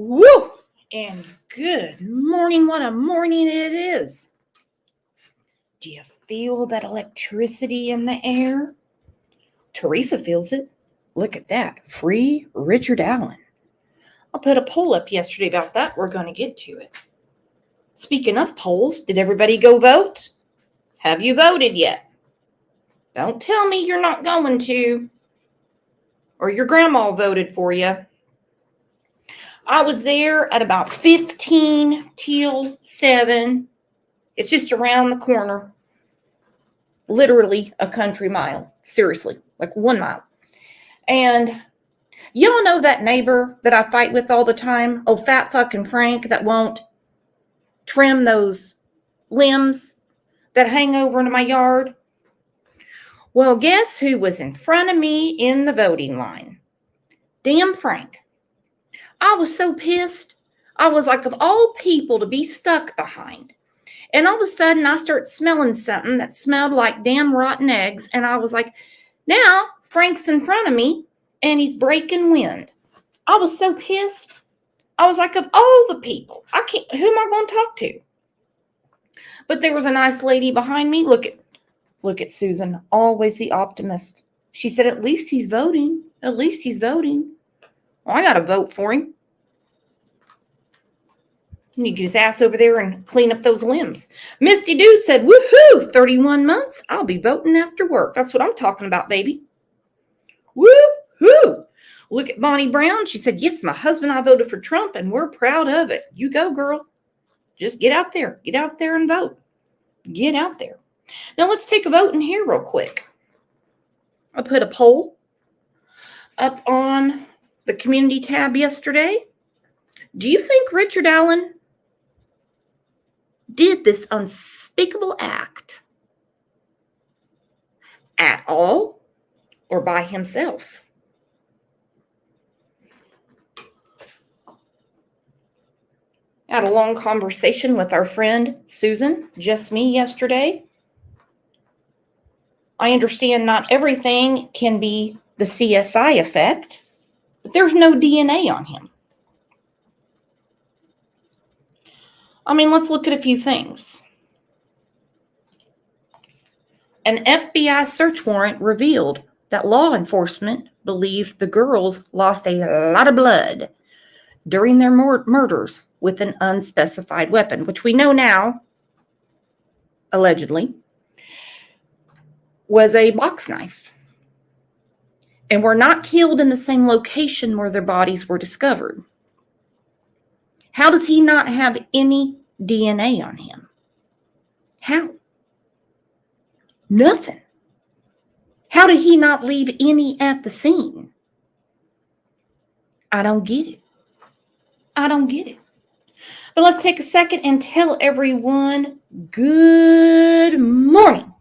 Woo! And good morning. What a morning it is. Do you feel that electricity in the air? Teresa feels it. Look at that. Free Richard Allen. I put a poll up yesterday about that. We're going to get to it. Speaking of polls, did everybody go vote? Have you voted yet? Don't tell me you're not going to. Or your grandma voted for you. I was there at about 15 till 7. It's just around the corner. Literally a country mile. Seriously, like 1 mile. And y'all know that neighbor that I fight with all the time? Oh, fat fucking Frank that won't trim those limbs that hang over into my yard? Well, guess who was in front of me in the voting line? Damn Frank. I was so pissed. I was like, of all people to be stuck behind. And all of a sudden, I start smelling something that smelled like damn rotten eggs. And I was like, now Frank's in front of me and he's breaking wind. I was so pissed. I was like, of all the people, who am I going to talk to? But there was a nice lady behind me. Look at Susan, always the optimist. She said, at least he's voting. At least he's voting. Well, I got to vote for him. He need to get his ass over there and clean up those limbs. Misty Dew said, woohoo, 31 months. I'll be voting after work. That's what I'm talking about, baby. Woohoo. Look at Bonnie Brown. She said, yes, my husband and I voted for Trump, and we're proud of it. You go, girl. Just get out there. Get out there and vote. Get out there. Now, let's take a vote in here real quick. I put a poll up on the community tab yesterday. Do you think Richard Allen did this unspeakable act at all or by himself? I had a long conversation with our friend Susan, just me, yesterday. I understand not everything can be the CSI effect, but there's no DNA on him. I mean, let's look at a few things. An FBI search warrant revealed that law enforcement believed the girls lost a lot of blood during their murders with an unspecified weapon, which we know now, allegedly, was a box knife, and were not killed in the same location where their bodies were discovered. How does he not have any DNA on him? How? Nothing. How did he not leave any at the scene? I don't get it. I don't get it. But let's take a second and tell everyone good morning.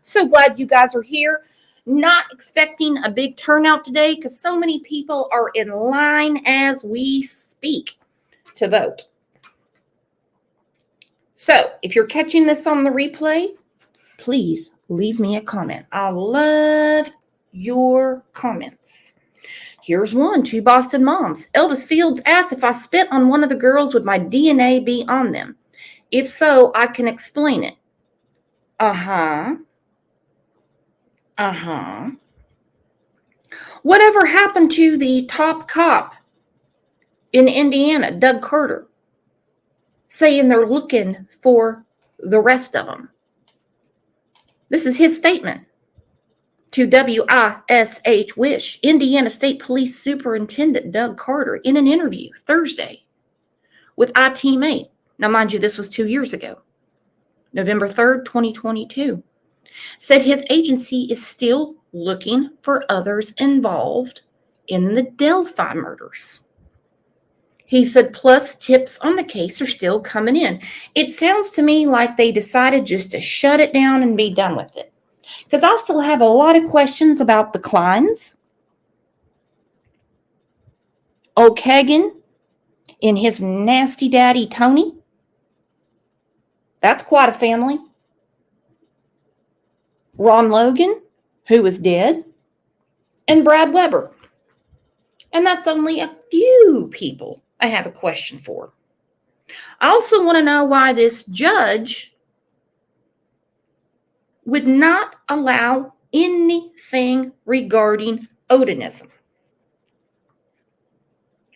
So glad you guys are here. Not expecting a big turnout today because so many people are in line as we speak to vote. So if you're catching this on the replay, please leave me a comment. I love your comments. Here's one. 2 Boston moms. Elvis Fields asked if I spit on one of the girls, would my DNA be on them? If so, I can explain it. Whatever happened to the top cop in Indiana, Doug Carter, saying they're looking for the rest of them? This is his statement to WISH Wish. Indiana State Police Superintendent Doug Carter, in an interview Thursday with iTeam8. Now, mind you, this was 2 years ago, November 3rd, 2022. Said his agency is still looking for others involved in the Delphi murders. He said, plus tips on the case are still coming in. It sounds to me like they decided just to shut it down and be done with it. Because I still have a lot of questions about the Kleins. Old Kegan and his nasty daddy, Tony. That's quite a family. Ron Logan, who is dead. And Brad Weber. And that's only a few people I have a question for. I also want to know why this judge would not allow anything regarding Odinism.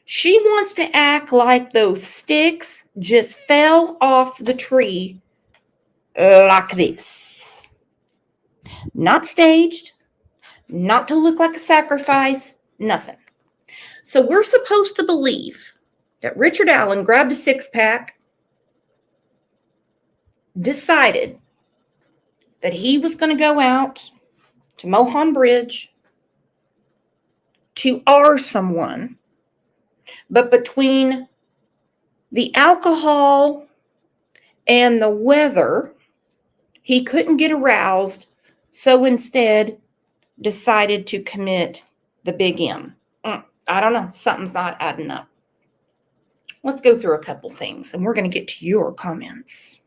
She wants to act like those sticks just fell off the tree like this. Not staged, not to look like a sacrifice, nothing. So we're supposed to believe that Richard Allen grabbed a six-pack, decided that he was going to go out to Mohon Bridge to R someone, but between the alcohol and the weather, he couldn't get aroused, so instead decided to commit the big M. I don't know. Something's not adding up. Let's go through a couple things, and we're going to get to your comments.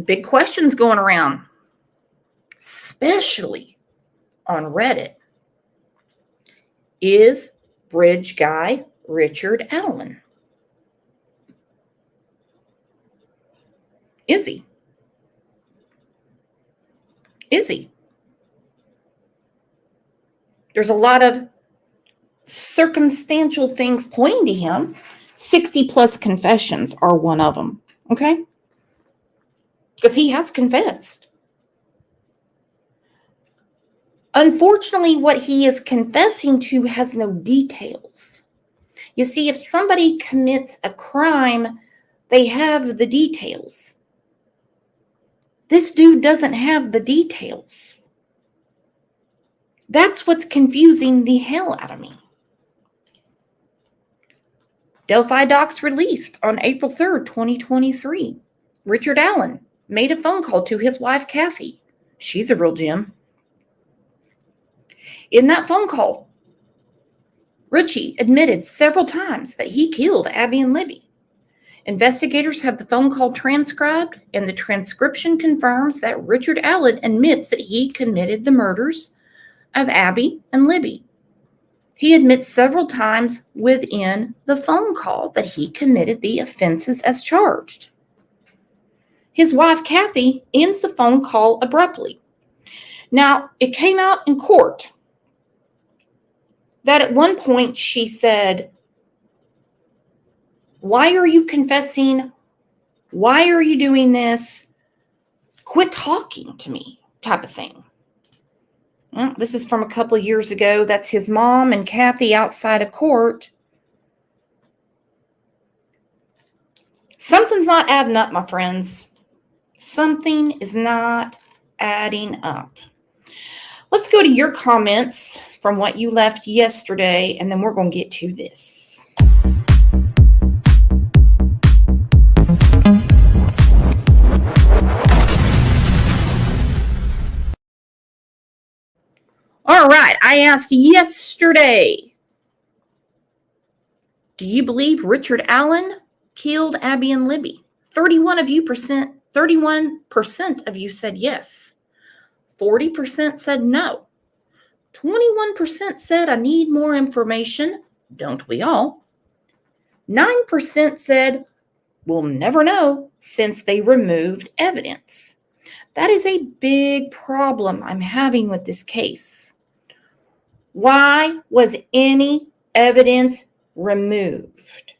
Big questions going around, especially on Reddit. Is bridge guy Richard Allen? Is he? Is he? There's a lot of circumstantial things pointing to him. 60 plus confessions are one of them. Okay? Because he has confessed. Unfortunately, what he is confessing to has no details. You see, if somebody commits a crime, they have the details. This dude doesn't have the details. That's what's confusing the hell out of me. Delphi docs released on April 3rd, 2023. Richard Allen made a phone call to his wife, Kathy. She's a real gem. In that phone call, Richie admitted several times that he killed Abby and Libby. Investigators have the phone call transcribed, and the transcription confirms that Richard Allen admits that he committed the murders of Abby and Libby. He admits several times within the phone call that he committed the offenses as charged. His wife, Kathy, ends the phone call abruptly. Now, it came out in court that at one point she said, "Why are you confessing? Why are you doing this? Quit talking to me," type of thing. Well, this is from a couple of years ago. That's his mom and Kathy outside of court. Something's not adding up, my friends. Something is not adding up. Let's go to your comments from what you left yesterday, and then we're going to get to this. All right, I asked yesterday, do you believe Richard Allen killed Abby and Libby? 31% of you said yes. 40% said no. 21% said I need more information. Don't we all? 9% said we'll never know since they removed evidence. That is a big problem I'm having with this case. Why was any evidence removed?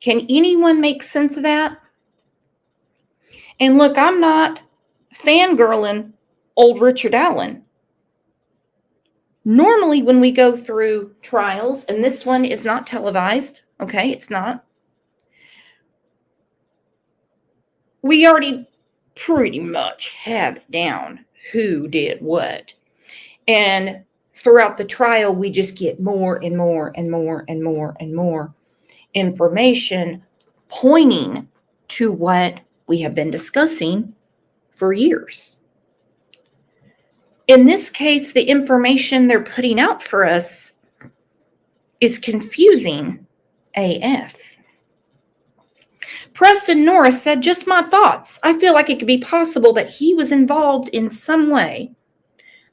Can anyone make sense of that? And look, I'm not fangirling old Richard Allen. Normally, when we go through trials, and this one is not televised, okay, it's not, we already pretty much have it down who did what. And throughout the trial, we just get more and more and more and more and more information pointing to what we have been discussing for years. In this case, the information they're putting out for us is confusing AF. Preston Norris said, just my thoughts. I feel like it could be possible that he was involved in some way,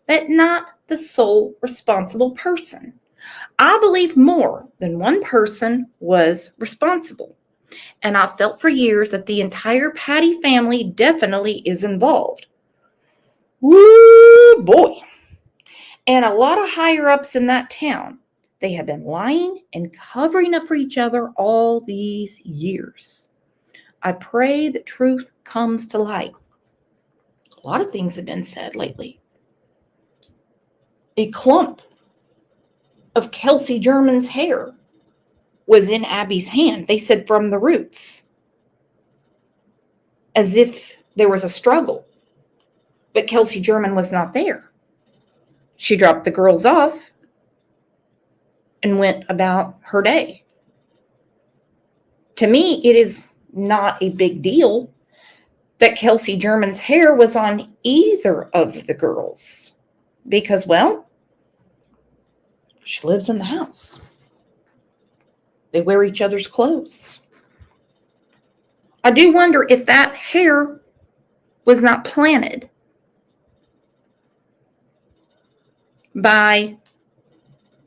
but not the sole responsible person. I believe more than one person was responsible. And I felt for years that the entire Patty family definitely is involved. Woo boy. And a lot of higher ups in that town, they have been lying and covering up for each other all these years. I pray that truth comes to light. A lot of things have been said lately. A clump of Kelsey German's hair was in Abby's hand. They said from the roots, as if there was a struggle. But Kelsey German was not there. She dropped the girls off and went about her day. To me, it is not a big deal that Kelsey German's hair was on either of the girls because, well, she lives in the house. They wear each other's clothes. I do wonder if that hair was not planted by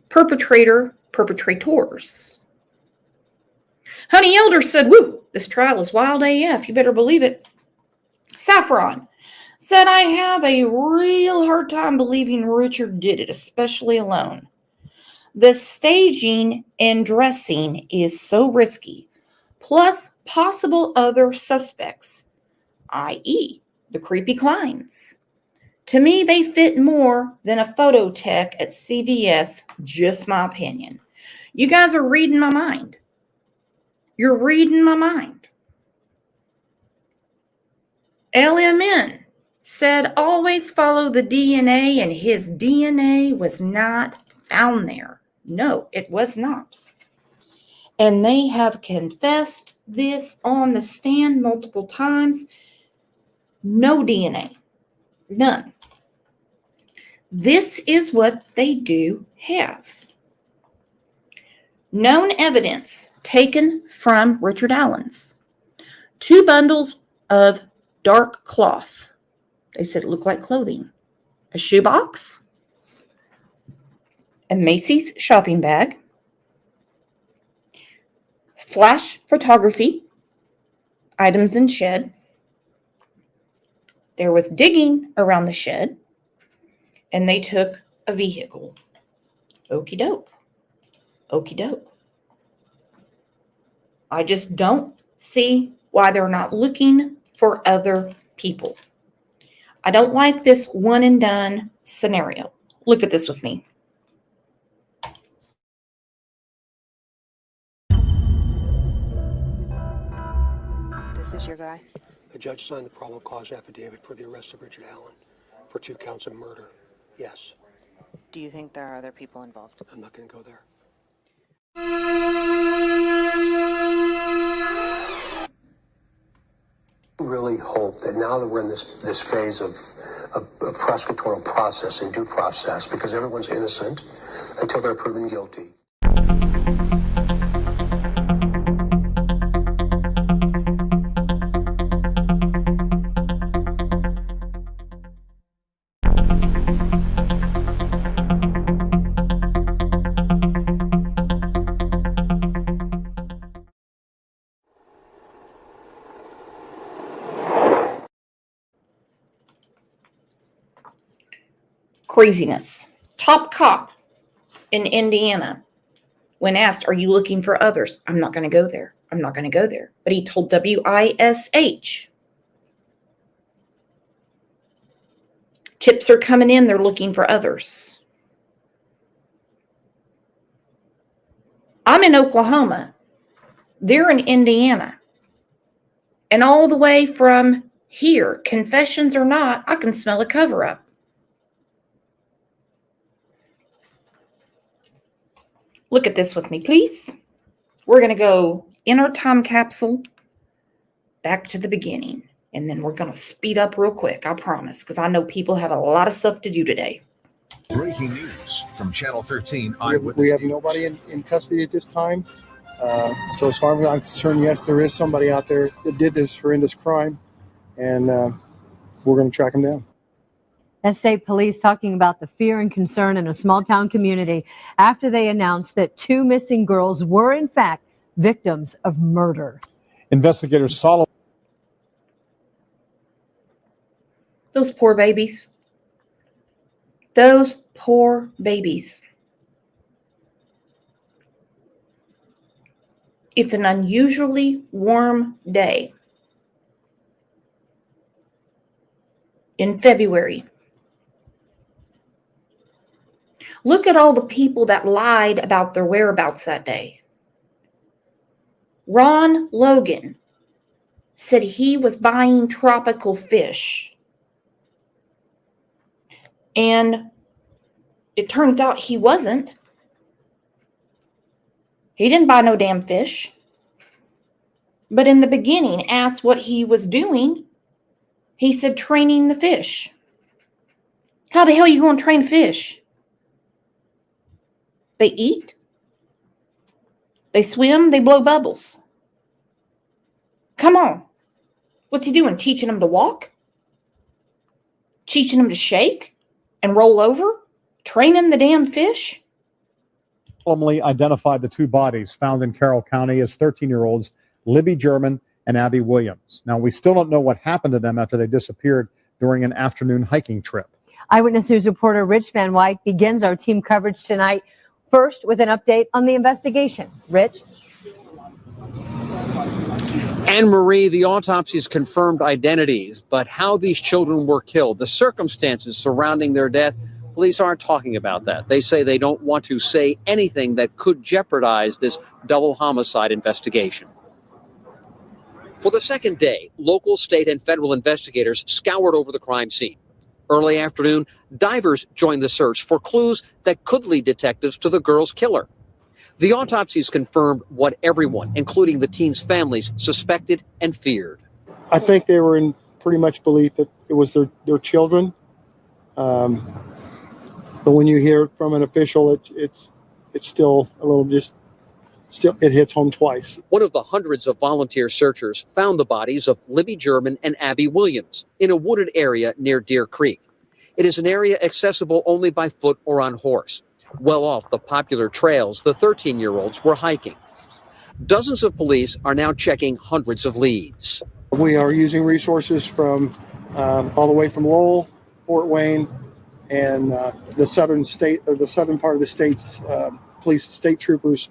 perpetrators. Honey Elder said, woo, this trial is wild AF. You better believe it. Saffron said, I have a real hard time believing Richard did it, especially alone. The staging and dressing is so risky, plus possible other suspects, i.e., the creepy Kleins. To me, they fit more than a photo tech at CVS, just my opinion. You guys are reading my mind. You're reading my mind. LMN said, always follow the DNA, and his DNA was not found there. No, it was not. And they have confessed this on the stand multiple times. No DNA. None. This is what they do have. Known evidence taken from Richard Allen's. 2 bundles of dark cloth. They said it looked like clothing. A shoebox. A Macy's shopping bag. Flash photography. Items in shed. There was digging around the shed. And they took a vehicle. Okie doke. Okie doke. I just don't see why they're not looking for other people. I don't like this one and done scenario. Look at this with me. This is your guy? The judge signed the probable cause affidavit for the arrest of Richard Allen for 2 counts of murder. Yes. Do you think there are other people involved? I'm not going to go there. I really hope that now that we're in this phase of prosecutorial process and due process, because everyone's innocent until they're proven guilty. Craziness. Top cop in Indiana, when asked, are you looking for others? I'm not going to go there. I'm not going to go there, but he told WISH. Tips are coming in. They're looking for others. I'm in Oklahoma. They're in Indiana. And all the way from here, confessions or not, I can smell a cover-up. Look at this with me, please. We're going to go in our time capsule back to the beginning. And then we're going to speed up real quick, I promise, because I know people have a lot of stuff to do today. Breaking news from Channel 13 Eyewitness We have News. nobody in custody at this time. So as far as I'm concerned, yes, there is somebody out there that did this horrendous crime, and we're going to track him down. That's state police talking about the fear and concern in a small town community after they announced that 2 missing girls were in fact victims of murder. Investigators saw Those poor babies. Those poor babies. It's an unusually warm day in February. Look at all the people that lied about their whereabouts that day. Ron Logan said he was buying tropical fish. And it turns out he wasn't. He didn't buy no damn fish. But in the beginning, asked what he was doing. He said training the fish. How the hell are you going to train fish? They eat. They swim. They blow bubbles. Come on. What's he doing? Teaching them to walk? Teaching them to shake and roll over? Training the damn fish? solemnly identified the 2 bodies found in Carroll County as 13-year-olds Libby German and Abby Williams. Now, we still don't know what happened to them after they disappeared during an afternoon hiking trip. Eyewitness News reporter Rich Van Wyk begins our team coverage tonight, first with an update on the investigation. Rich? Anne Marie, the autopsies confirmed identities, but how these children were killed, the circumstances surrounding their death, police aren't talking about that. They say they don't want to say anything that could jeopardize this double homicide investigation. For the second day, local, state, and federal investigators scoured over the crime scene. Early afternoon, divers joined the search for clues that could lead detectives to the girl's killer. The autopsies confirmed what everyone, including the teens' families, suspected and feared. I think they were in pretty much belief that it was their children. But when you hear it from an official, it's still a little still it hits home twice. One of the hundreds of volunteer searchers found the bodies of Libby German and Abby Williams in a wooded area near Deer Creek. It is an area accessible only by foot or on horse. Well off the popular trails the 13-year-olds were hiking. Dozens of police are now checking hundreds of leads. We are using resources from all the way from Lowell, Fort Wayne, and the southern part of the state's police, state troopers.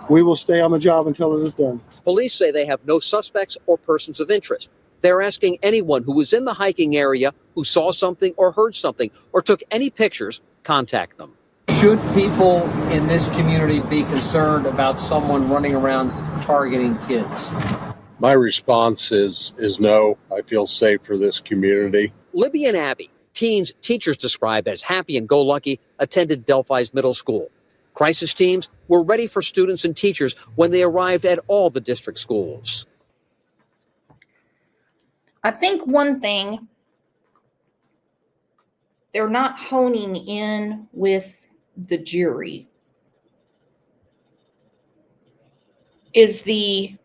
We will stay on the job until it is done. Police say they have no suspects or persons of interest. They're asking anyone who was in the hiking area, who saw something or heard something or took any pictures, contact them. Should people in this community be concerned about someone running around targeting kids? My response is no. I feel safe for this community. Libby and Abby, teens teachers describe as happy-and-go-lucky, attended Delphi's middle school. Crisis teams were ready for students and teachers when they arrived at all the district schools. I think one thing they're not honing in with the jury is the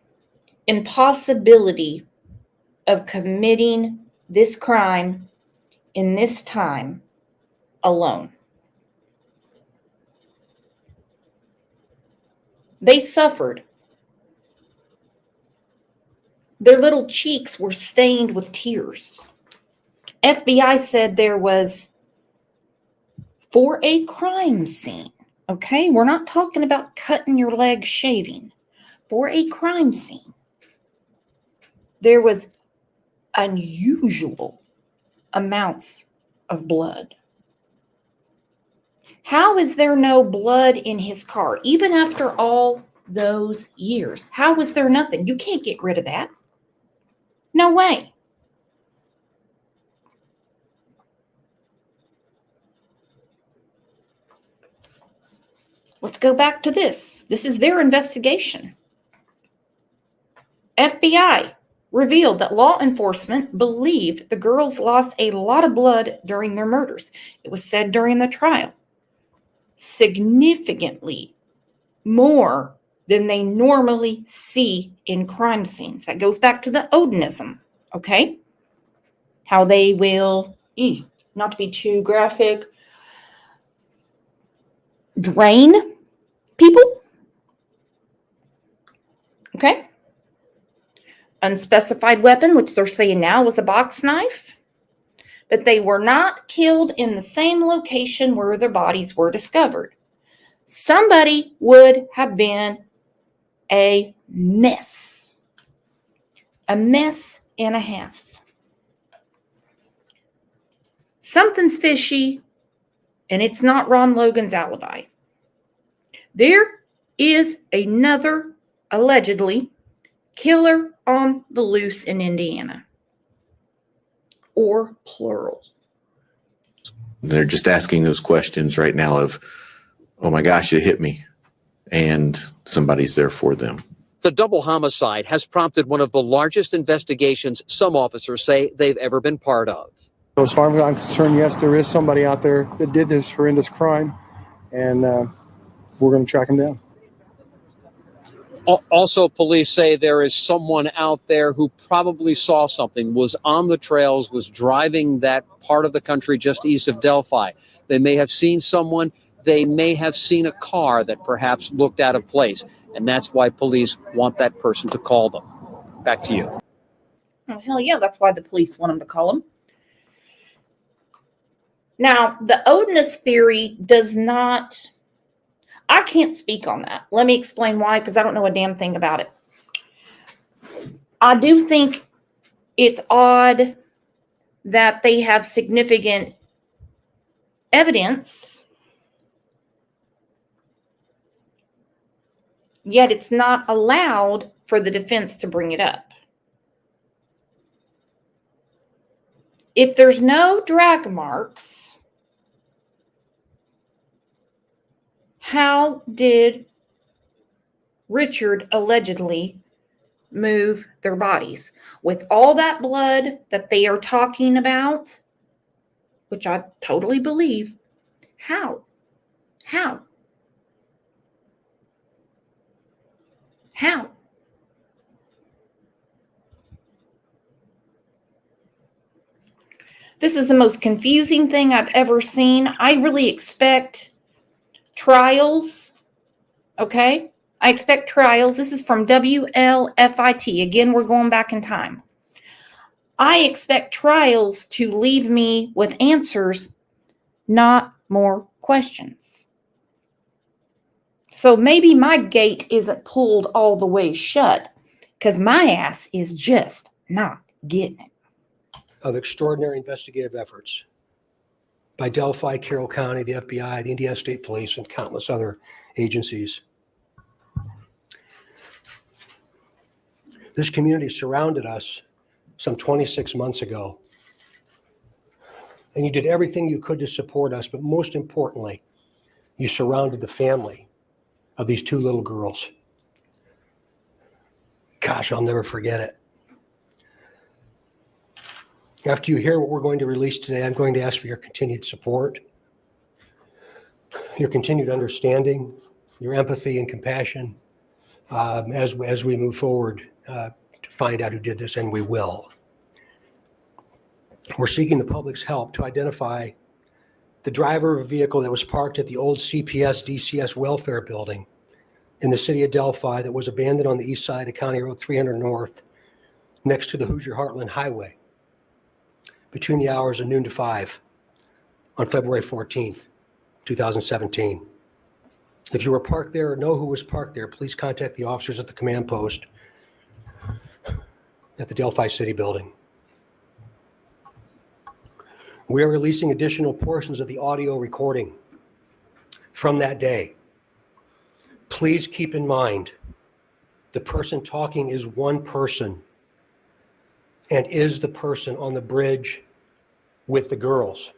impossibility of committing this crime in this time alone. They suffered. Their little cheeks were stained with tears. FBI said there was, for a crime scene, okay? We're not talking about cutting your leg shaving. for a crime scene, there was unusual amounts of blood. How is there no blood in his car, even after all those years? How was there nothing? You can't get rid of that. No way. Let's go back to this. This is their investigation. FBI revealed that law enforcement believed the girls lost a lot of blood during their murders. It was said during the trial, significantly more than they normally see in crime scenes. That goes back to the Odinism, okay? How they will, not to be too graphic, drain people, okay? Unspecified weapon, which they're saying now was a box knife, but they were not killed in the same location where their bodies were discovered. Somebody would have been a mess and a half. Something's fishy, and it's not Ron Logan's alibi. There is another, allegedly, killer on the loose in Indiana, or plural. They're just asking those questions right now of, oh my gosh, it hit me, and somebody's there for them. The double homicide has prompted one of the largest investigations some officers say they've ever been part of. So as far as I'm concerned, yes, there is somebody out there that did this horrendous crime, and we're going to track him down. Also, police say there is someone out there who probably saw something, was on the trails, was driving that part of the country just east of Delphi. They may have seen someone. They may have seen a car that perhaps looked out of place. And that's why police want that person to call them. Back to you. Oh, hell yeah, that's why the police want them to call them. Now, the Odinist theory does not... I can't speak on that. Let me explain why, because I don't know a damn thing about it. I do think it's odd that they have significant evidence, yet it's not allowed for the defense to bring it up. If there's no drag marks, how did Richard allegedly move their bodies? With all that blood that they are talking about, which I totally believe, how? How? How? This is the most confusing thing I've ever seen. I really expect trials, okay? I expect trials. This is from WLFIT. Again, we're going back in time. I expect trials to leave me with answers, not more questions. So maybe my gate isn't pulled all the way shut because my ass is just not getting it. Of extraordinary investigative efforts by Delphi, Carroll County, the FBI, the Indiana State Police, and countless other agencies. This community surrounded us some 26 months ago, and you did everything you could to support us, but most importantly, you surrounded the family of these two little girls. Gosh, I'll never forget it. After you hear what we're going to release today, I'm going to ask for your continued support, your continued understanding, your empathy and compassion as we move forward to find out who did this, and we will. We're seeking the public's help to identify the driver of a vehicle that was parked at the old CPS DCS welfare building in the city of Delphi that was abandoned on the east side of County Road 300 North next to the Hoosier Heartland Highway between the hours of noon to 5 on February 14th, 2017. If you were parked there or know who was parked there, please contact the officers at the command post at the Delphi City Building. We are releasing additional portions of the audio recording from that day. Please keep in mind, the person talking is one person and is the person on the bridge with the girls.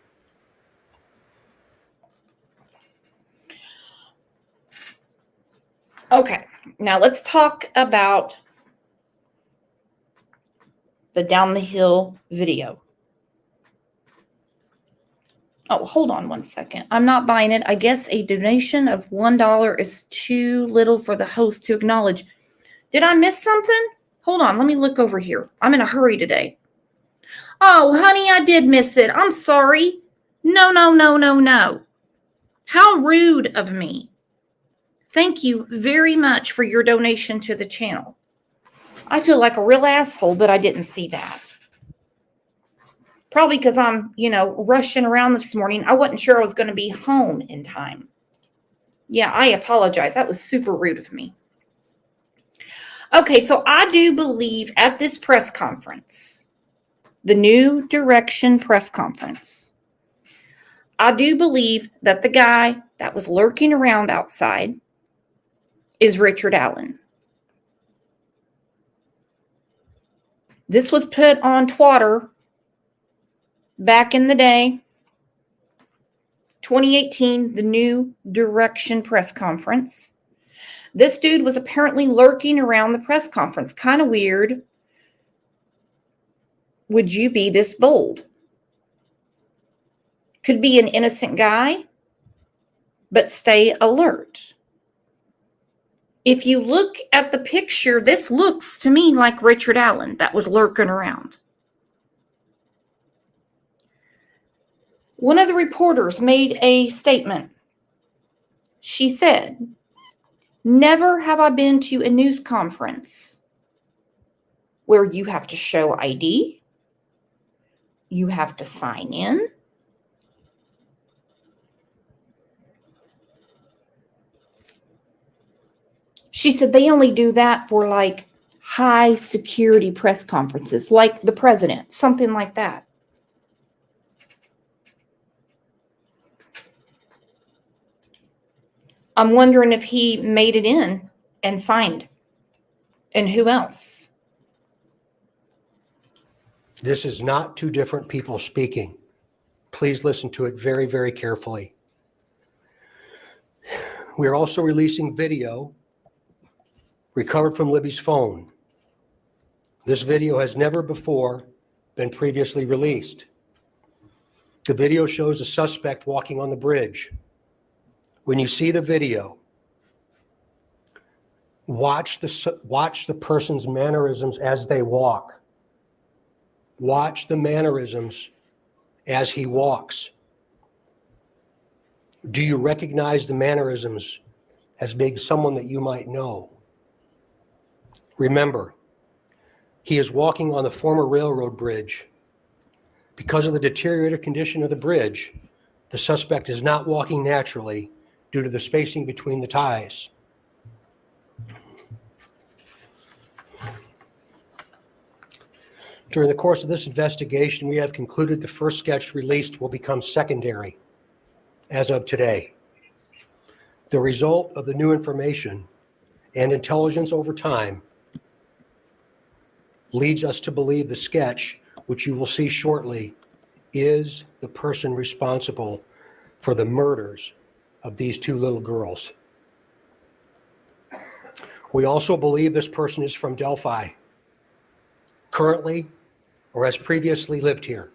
Okay, now let's talk about the down the hill video. Oh, hold on one second. I'm not buying it. I guess a donation of $1 is too little for the host to acknowledge. Did I miss something? Hold on, let me look over here. I'm in a hurry today. Oh, honey, I did miss it. I'm sorry. No. How rude of me. Thank you very much for your donation to the channel. I feel like a real asshole that I didn't see that. Probably because I'm, rushing around this morning. I wasn't sure I was going to be home in time. Yeah, I apologize. That was super rude of me. Okay, so I do believe at this press conference, the New Direction press conference, I do believe that the guy that was lurking around outside is Richard Allen. This was put on Twitter back in the day, 2018, the New Direction press conference. This dude was apparently lurking around the press conference. Kind of weird. Would you be this bold? Could be an innocent guy, but stay alert. If you look at the picture, this looks to me like Richard Allen that was lurking around. One of the reporters made a statement. She said, "Never have I been to a news conference where you have to show ID, you have to sign in, she said they only do that for like high security press conferences, like the president, something like that." I'm wondering if he made it in and signed. And who else? This is not two different people speaking. Please listen to it very, very carefully. We are also releasing video recovered from Libby's phone. This video has never before been previously released. The video shows a suspect walking on the bridge. When you see the video, watch the person's mannerisms as they walk. Watch the mannerisms as he walks. Do you recognize the mannerisms as being someone that you might know? Remember, he is walking on the former railroad bridge. Because of the deteriorated condition of the bridge, the suspect is not walking naturally due to the spacing between the ties. During the course of this investigation, we have concluded the first sketch released will become secondary as of today. The result of the new information and intelligence over time leads us to believe the sketch, which you will see shortly, is the person responsible for the murders of these two little girls. We also believe this person is from Delphi, currently or has previously lived here,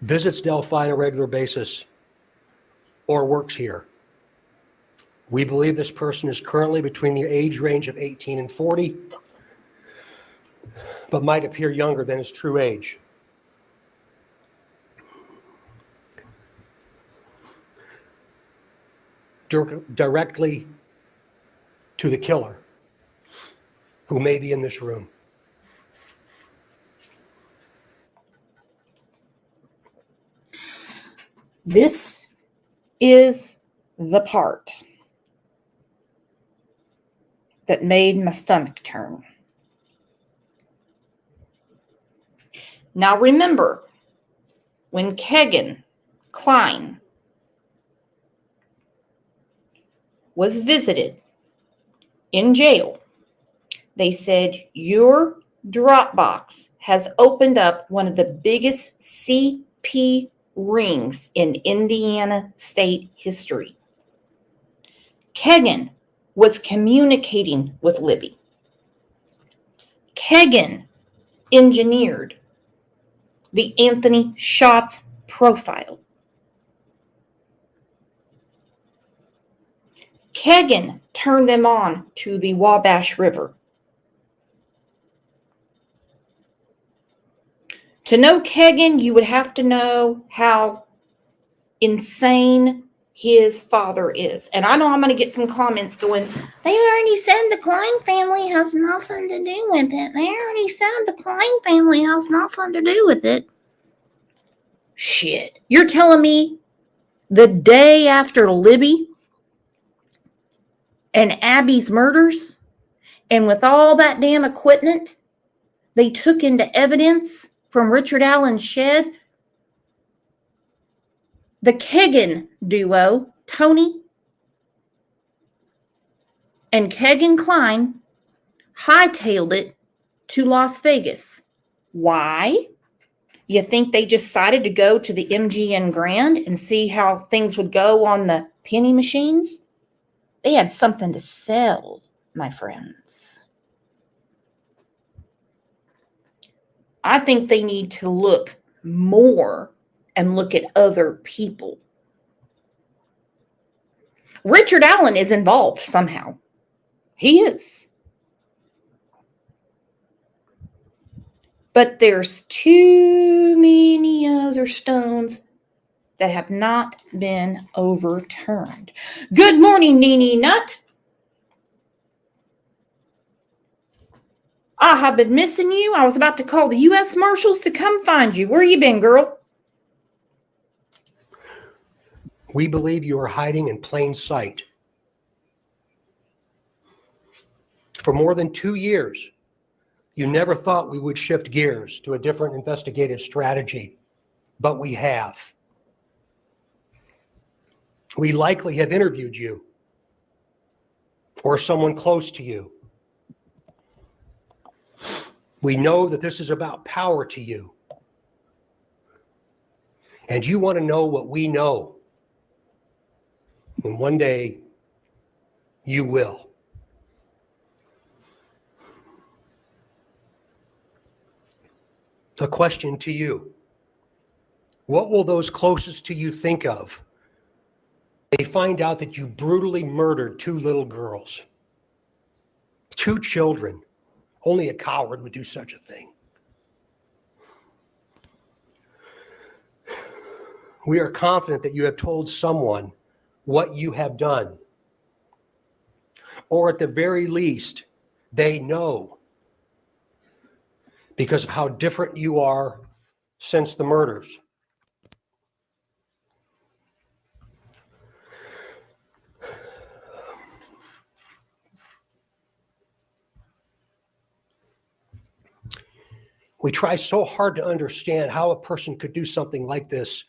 visits Delphi on a regular basis, or works here. We believe this person is currently between the age range of 18 and 40, but might appear younger than his true age. Directly to the killer, who may be in this room. This is the part that made my stomach turn. Now remember, when Kegan Klein was visited in jail, they said, your Dropbox has opened up one of the biggest CP rings in Indiana state history. Kegan was communicating with Libby. Kegan engineered the Anthony Schatz profile. Kegan turned them on to the Wabash River. To know Kegan, you would have to know how insane his father is. And I know I'm going to get some comments going, they already said the Klein family has nothing to do with it. They already said the Klein family has nothing to do with it. Shit. You're telling me the day after Libby and Abby's murders, and with all that damn equipment they took into evidence from Richard Allen's shed, the Kegan duo, Tony and Kegan Klein, hightailed it to Las Vegas. Why? You think they just decided to go to the MGM Grand and see how things would go on the penny machines? They had something to sell, my friends. I think they need to look more and look at other people. Richard Allen is involved somehow. He is. But there's too many other stones that have not been overturned. Good morning, Nene Nut. I have been missing you. I was about to call the U.S. Marshals to come find you. Where you been, girl? We believe you are hiding in plain sight. For more than 2 years, you never thought we would shift gears to a different investigative strategy, but we have. We likely have interviewed you or someone close to you. We know that this is about power to you. And you want to know what we know. And one day, you will. A question to you. What will those closest to you think of? They find out that you brutally murdered 2 little girls. 2 children. Only a coward would do such a thing. We are confident that you have told someone what you have done. Or at the very least, they know because of how different you are since the murders. We try so hard to understand how a person could do something like this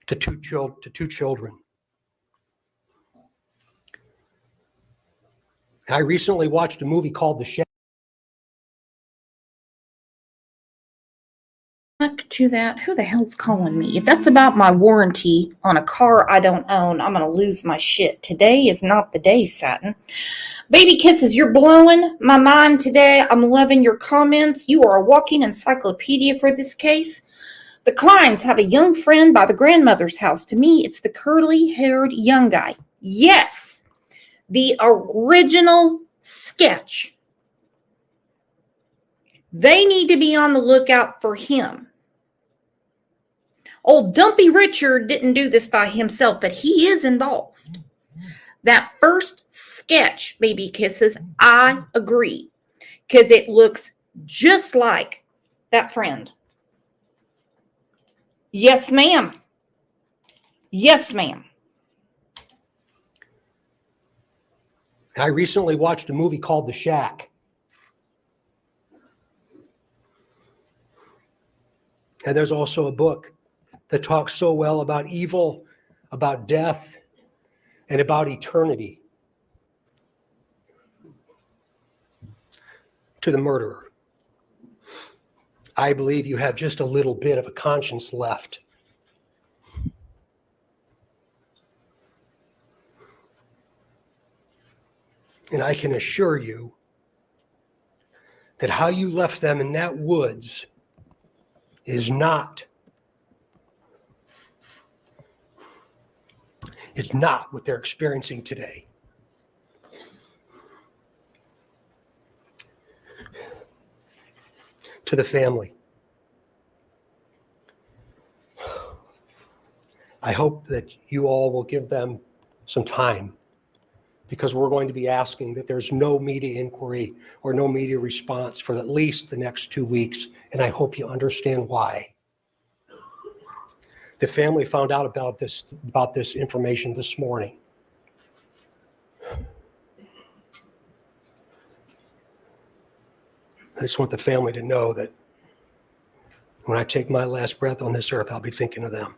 to two children. I recently watched a movie called The Shed. Back to that. Who the hell's calling me? If that's about my warranty on a car I don't own, I'm going to lose my shit. Today is not the day, Satin. Baby kisses, you're blowing my mind today. I'm loving your comments. You are a walking encyclopedia for this case. The Kleins have a young friend by the grandmother's house. To me, it's the curly-haired young guy. Yes, the original sketch. They need to be on the lookout for him. Old Dumpy Richard didn't do this by himself, but he is involved. That first sketch, Baby Kisses, I agree, because it looks just like that friend. Yes, ma'am. Yes, ma'am. I recently watched a movie called The Shack. And there's also a book that talks so well about evil, about death, and about eternity. To the murderer, I believe you have just a little bit of a conscience left. And I can assure you that how you left them in that woods is not what they're experiencing today. To the family, I hope that you all will give them some time, because we're going to be asking that there's no media inquiry or no media response for at least the next 2 weeks, and I hope you understand why. The family found out about this information this morning. I just want the family to know that when I take my last breath on this earth, I'll be thinking of them.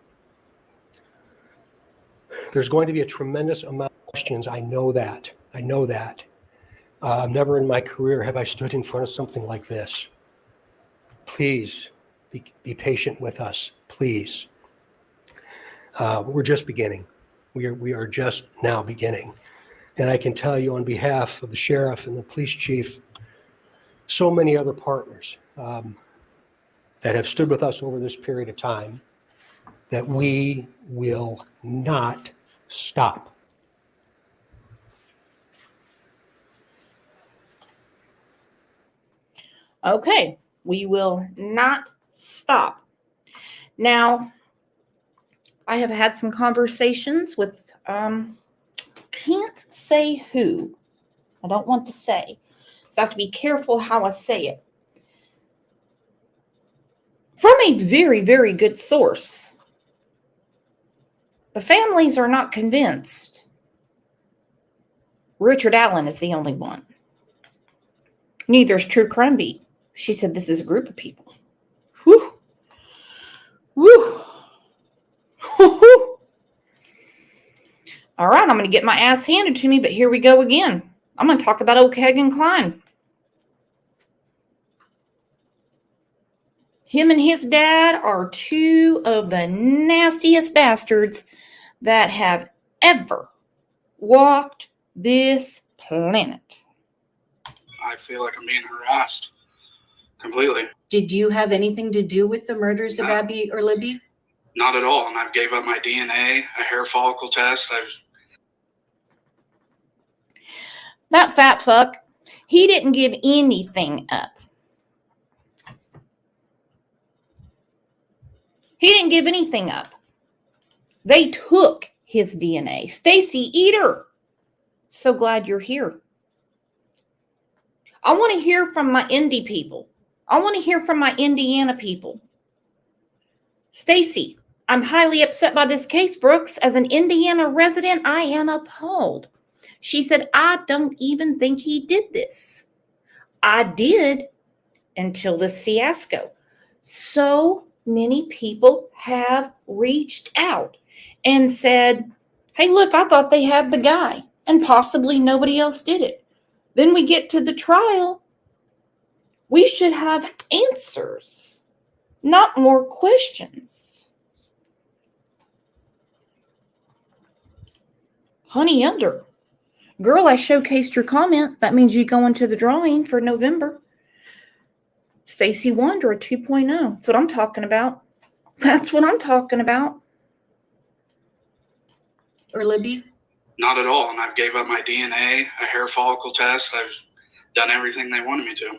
There's going to be a tremendous amount of questions. I know that. Never in my career have I stood in front of something like this. Please be patient with us, please. We're just beginning. We are just now beginning. And I can tell you on behalf of the sheriff and the police chief, so many other partners that have stood with us over this period of time, that we will not stop. Okay, we will not stop. Now, I have had some conversations with, can't say who. I don't want to say. So I have to be careful how I say it. From a very, very good source. The families are not convinced. Richard Allen is the only one. Neither is True Crime Beat. She said this is a group of people. Whew. Whew. Whew. All right, I'm going to get my ass handed to me, but here we go again. I'm going to talk about old Kegan Klein. Him and his dad are two of the nastiest bastards that have ever walked this planet. I feel like I'm being harassed completely. Did you have anything to do with the murders of Abby or Libby? Not at all. And I gave up my DNA, a hair follicle test. That fat fuck, he didn't give anything up. He didn't give anything up. They took his DNA. Stacy Eater, so glad you're here. I want to hear from my Indy people. I want to hear from my Indiana people. Stacy, I'm highly upset by this case, Brooks. As an Indiana resident, I am appalled. She said, I don't even think he did this. I did until this fiasco. So many people have reached out and said, hey, look, I thought they had the guy and possibly nobody else did it. Then we get to the trial. We should have answers, not more questions. Honey Elder. Girl, I showcased your comment. That means you go into the drawing for November. Stacy Wanderer 2.0. That's what I'm talking about. That's what I'm talking about. Or Libby? Not at all. And I gave up my DNA, a hair follicle test. I've done everything they wanted me to.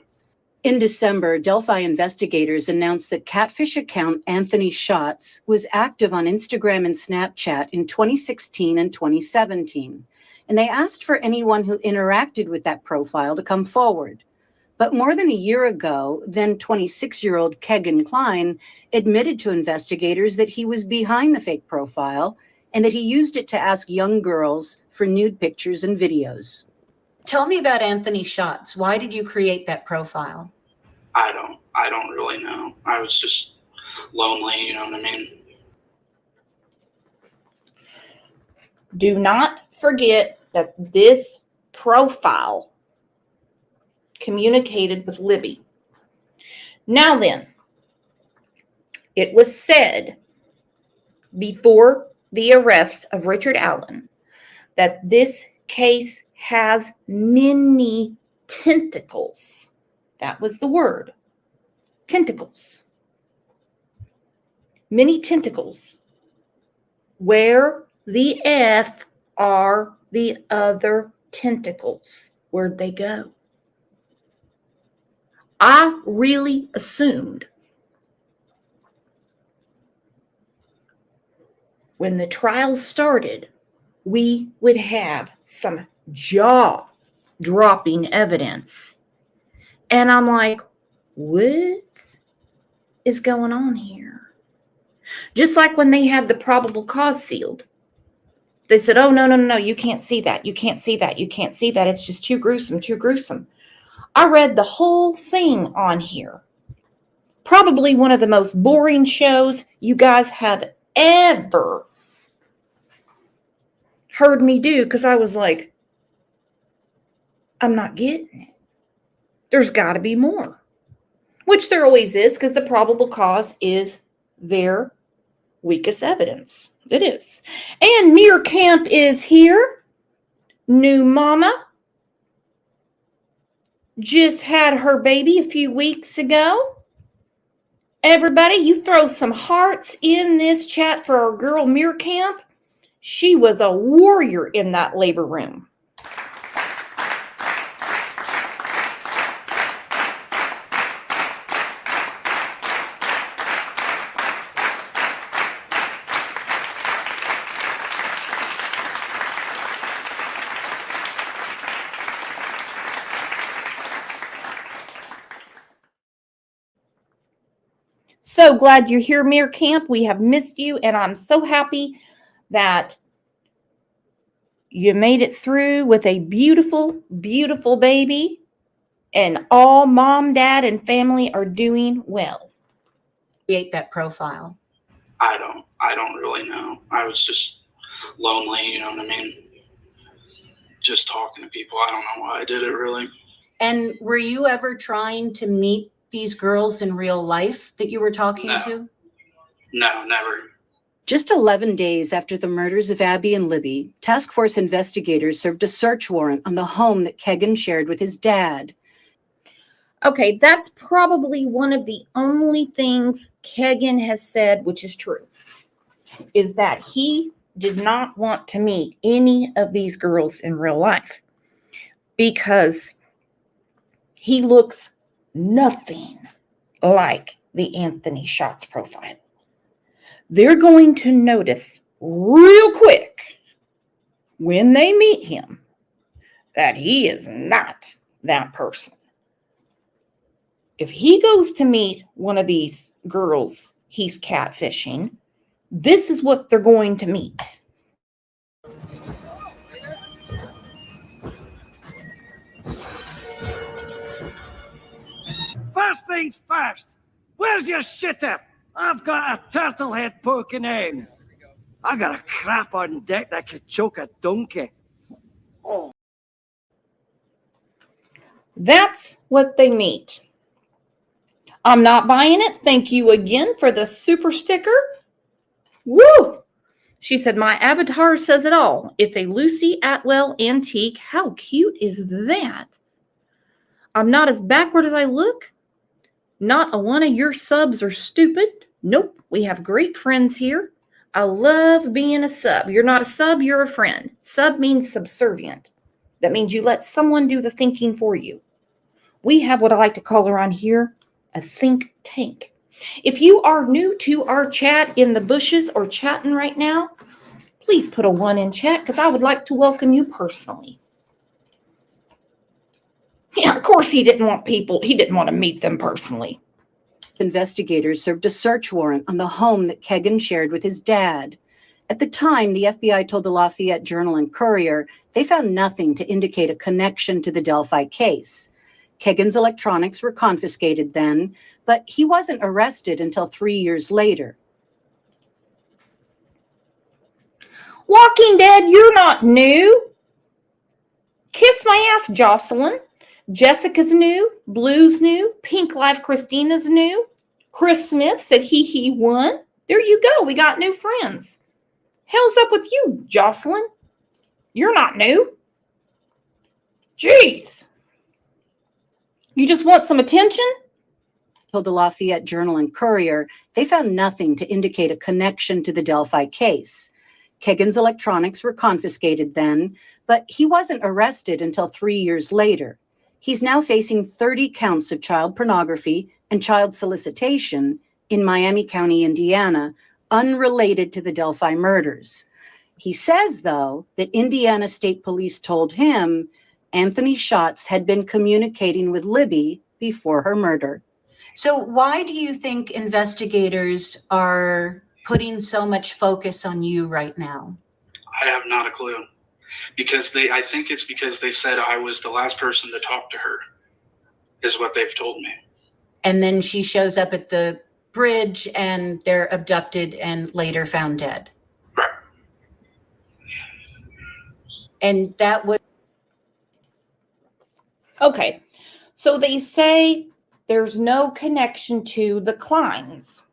In December, Delphi investigators announced that catfish account Anthony Schatz was active on Instagram and Snapchat in 2016 and 2017. And they asked for anyone who interacted with that profile to come forward. But more than a year ago, then 26-year-old Kegan Klein admitted to investigators that he was behind the fake profile and that he used it to ask young girls for nude pictures and videos. Tell me about Anthony Schatz. Why did you create that profile? I don't really know. I was just lonely, you know what I mean? Do not forget that this profile communicated with Libby. Now then, it was said before the arrest of Richard Allen that this case has many tentacles. That was the word. Tentacles. Many tentacles. Where the F are the other tentacles? Where'd they go? I really assumed when the trial started, we would have some jaw-dropping evidence. And I'm like, what is going on here? Just like when they had the probable cause sealed. They said, oh, no, you can't see that. You can't see that. You can't see that. It's just too gruesome, too gruesome. I read the whole thing on here. Probably one of the most boring shows you guys have ever heard me do, because I was like, I'm not getting it. There's got to be more. Which there always is, because the probable cause is their weakest evidence. It is. And Mir Camp is here. New mama. Just had her baby a few weeks ago. Everybody, you throw some hearts in this chat for our girl Mir Camp. She was a warrior in that labor room. So glad you're here, Mir Camp. We have missed you, and I'm so happy that you made it through with a beautiful, beautiful baby, and all mom, dad, and family are doing well. Create that profile. I don't really know. I was just lonely, you know what I mean? Just talking to people. I don't know why I did it, really. And were you ever trying to meet these girls in real life that you were talking to? No, never. Just 11 days after the murders of Abby and Libby, task force investigators served a search warrant on the home that Kegan shared with his dad. Okay, that's probably one of the only things Kegan has said, which is true, is that he did not want to meet any of these girls in real life because he looks nothing like the Anthony Schatz profile. They're going to notice real quick when they meet him that he is not that person. If he goes to meet one of these girls he's catfishing, this is what they're going to meet. First things first, where's your shitter? I've got a turtle head poking in. I got a crap on deck that could choke a donkey. Oh. That's what they meet. I'm not buying it. Thank you again for the super sticker. Woo! She said, my avatar says it all. It's a Lucy Atwell antique. How cute is that? I'm not as backward as I look. Not a one of your subs are stupid. Nope. We have great friends here. I love being a sub. You're not a sub, you're a friend. Sub means subservient. That means you let someone do the thinking for you. We have what I like to call around here a think tank. If you are new to our chat in the bushes or chatting right now, please put a 1 in chat because I would like to welcome you personally. Yeah, of course he didn't want to meet them personally. Investigators served a search warrant on the home that Kegan shared with his dad. At the time, the FBI told the Lafayette Journal and Courier they found nothing to indicate a connection to the Delphi case. Kegan's electronics were confiscated then, but he wasn't arrested until 3 years later. Walking Dead, you're not new. Kiss my ass, Jocelyn. Jessica's new. Blue's new. Pink Life Christina's new. Chris Smith said he won. There you go. We got new friends. Hell's up with you, Jocelyn? You're not new. Jeez. You just want some attention? Told the Lafayette Journal and Courier they found nothing to indicate a connection to the Delphi case. Kegan's electronics were confiscated then, but he wasn't arrested until 3 years later. He's now facing 30 counts of child pornography and child solicitation in Miami County, Indiana, unrelated to the Delphi murders. He says, though, that Indiana State Police told him Anthony Schatz had been communicating with Libby before her murder. So why do you think investigators are putting so much focus on you right now? I have not a clue. I think it's because they said I was the last person to talk to her, is what they've told me. And then she shows up at the bridge and they're abducted and later found dead. Right. And that was... Okay, so they say there's no connection to the Kleins.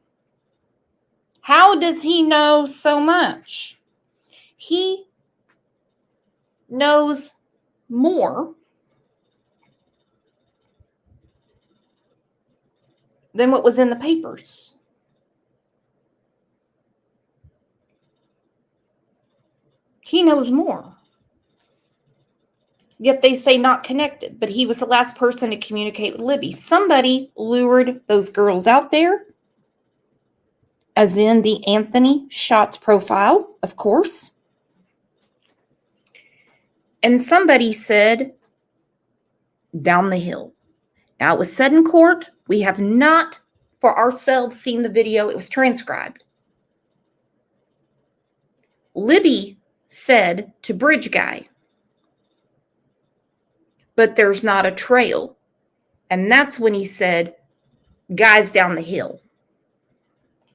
How does he know so much? He knows more than what was in the papers. He knows more. Yet they say not connected, but he was the last person to communicate with Libby. Somebody lured those girls out there, as in the Anthony Schatz profile, of course. And somebody said, down the hill. Now, it was said in court. We have not, for ourselves, seen the video. It was transcribed. Libby said to Bridge Guy, but there's not a trail. And that's when he said, guys down the hill.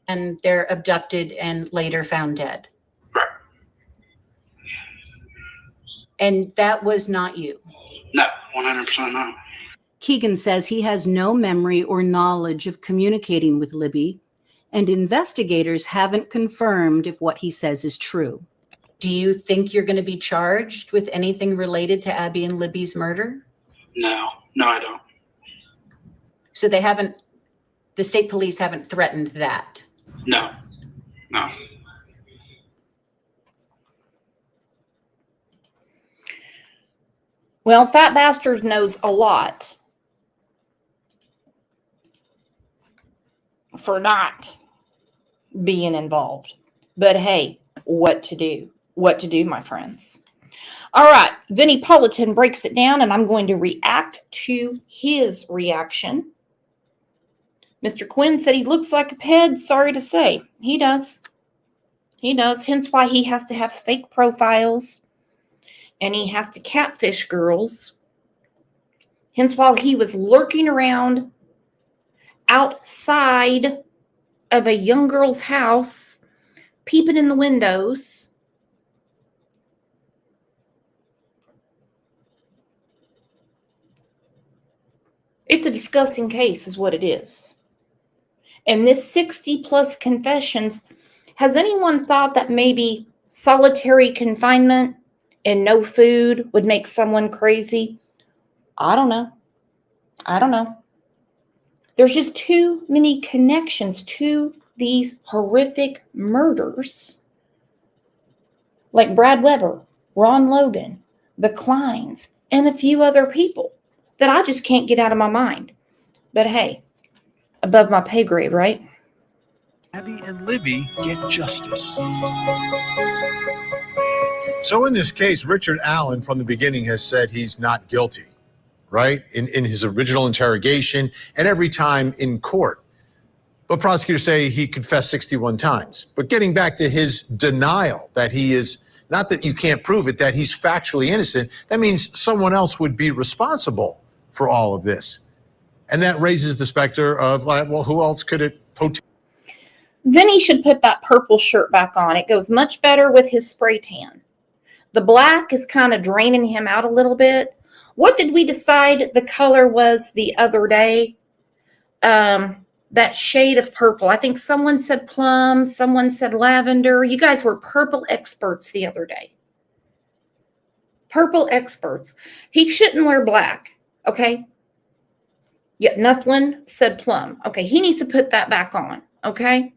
And they're abducted and later found dead. Right. And that was not you. No, 100% not. Kegan says he has no memory or knowledge of communicating with Libby, and investigators haven't confirmed if what he says is true. Do you think you're going to be charged with anything related to Abby and Libby's murder? No, I don't. So the state police haven't threatened that? No. Well, Fat Bastard knows a lot for not being involved. But hey, what to do? What to do, my friends? All right, Vinnie Politan breaks it down, and I'm going to react to his reaction. Mr. Quinn said he looks like a ped. Sorry to say. He does. He does. Hence why he has to have fake profiles. And he has to catfish girls. Hence why he was lurking around outside of a young girl's house, peeping in the windows. It's a disgusting case is what it is. And this 60 plus confessions, has anyone thought that maybe solitary confinement and no food would make someone crazy? I don't know. There's just too many connections to these horrific murders. Like Brad Weber, Ron Logan, the Kleins, and a few other people that I just can't get out of my mind. But hey, above my pay grade, right? Abby and Libby get justice. So in this case, Richard Allen from the beginning has said he's not guilty, right? In his original interrogation and every time in court. But prosecutors say he confessed 61 times. But getting back to his denial that he is, not that you can't prove it, that he's factually innocent, that means someone else would be responsible for all of this. And that raises the specter of, like, well, who else could it potentially? Vinny should put that purple shirt back on. It goes much better with his spray tan. The black is kind of draining him out a little bit. What did we decide the color was the other day? That shade of purple. I think someone said plum, someone said lavender. You guys were purple experts the other day. Purple experts. He shouldn't wear black, okay? Yet Nufflin said plum. Okay, he needs to put that back on, okay?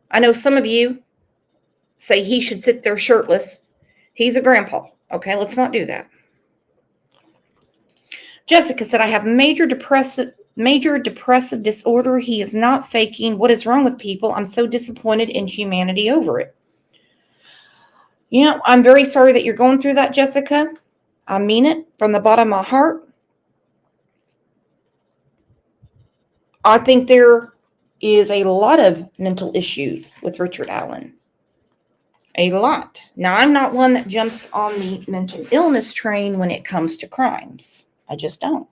I know some of you say he should sit there shirtless. He's a grandpa, okay? Let's not do that. Jessica said, I have major depressive disorder. He is not faking. What is wrong with people? I'm so disappointed in humanity over it. You know, I'm very sorry that you're going through that, Jessica. I mean it from the bottom of my heart. I think there is a lot of mental issues with Richard Allen. A lot. Now, I'm not one that jumps on the mental illness train when it comes to crimes. I just don't.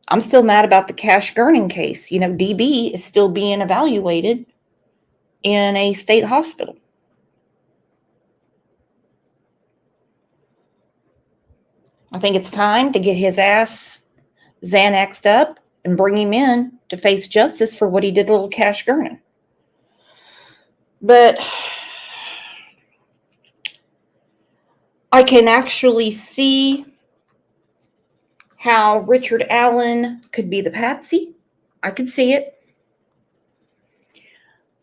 I'm still mad about the Cash Gurning case. You know, DB is still being evaluated in a state hospital. I think it's time to get his ass Xanaxed up and bring him in to face justice for what he did to little Cash Gurning. But I can actually see how Richard Allen could be the patsy. I could see it.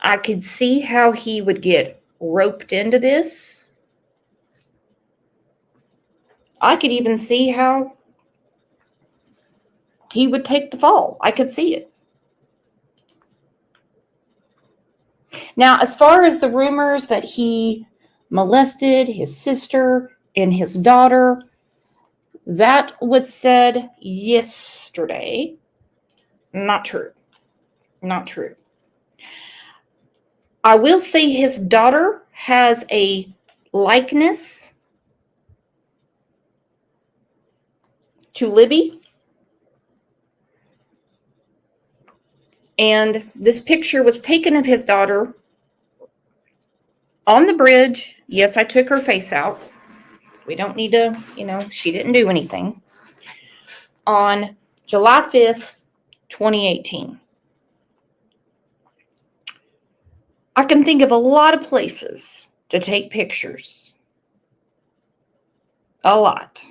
I could see how he would get roped into this. I could even see how he would take the fall. I could see it. Now, as far as the rumors that he molested his sister and his daughter, that was said yesterday. Not true. Not true. I will say his daughter has a likeness to Libby. And this picture was taken of his daughter on the bridge. Yes, I took her face out. We don't need to, you know, she didn't do anything. On July 5th, 2018. I can think of a lot of places to take pictures. A lot.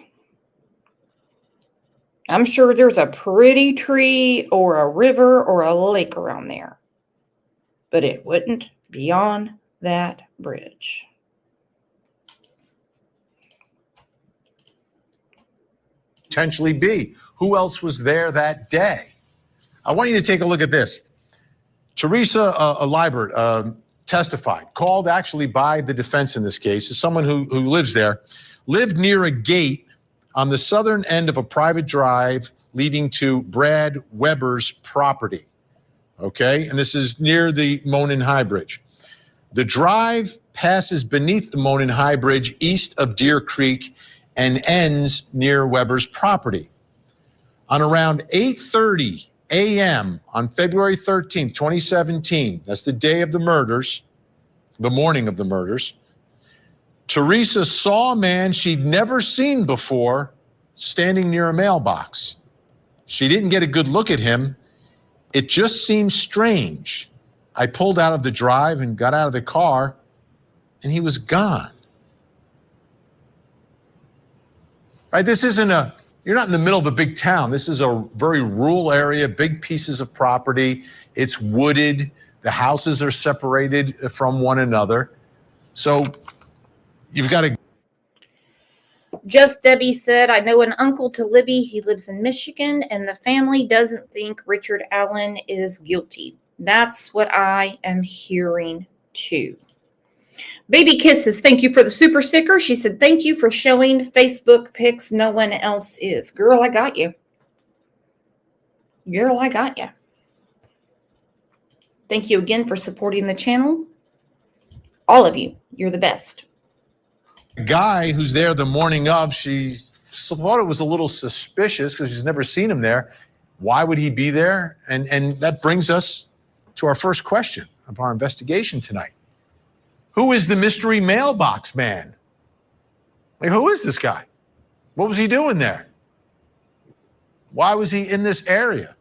I'm sure there's a pretty tree or a river or a lake around there. But it wouldn't be on that bridge. Potentially be. Who else was there that day? I want you to take a look at this. Teresa Liebert testified, called actually by the defense in this case, is someone who lives there, lived near a gate on the southern end of a private drive leading to Brad Weber's property. Okay, and this is near the Monon High Bridge. The drive passes beneath the Monon High Bridge east of Deer Creek and ends near Weber's property. On around 8:30 a.m. on February 13th, 2017, that's the day of the murders, the morning of the murders, Teresa saw a man she'd never seen before standing near a mailbox. She didn't get a good look at him. It just seemed strange. I pulled out of the drive and got out of the car, and he was gone. Right? This isn't you're not in the middle of a big town. This is a very rural area, big pieces of property. It's wooded. The houses are separated from one another. So you've got to. Just Debbie said, I know an uncle to Libby. He lives in Michigan, and the family doesn't think Richard Allen is guilty. That's what I am hearing too. Baby Kisses, thank you for the super sticker. She said, thank you for showing Facebook pics no one else is. Girl, I got you. Girl, I got you. Thank you again for supporting the channel. All of you, you're the best. Guy who's there the morning of, she thought it was a little suspicious because she's never seen him there. Why would he be there? And that brings us to our first question of our investigation tonight. Who is the mystery mailbox man? Like, who is this guy? What was he doing there? Why was he in this area?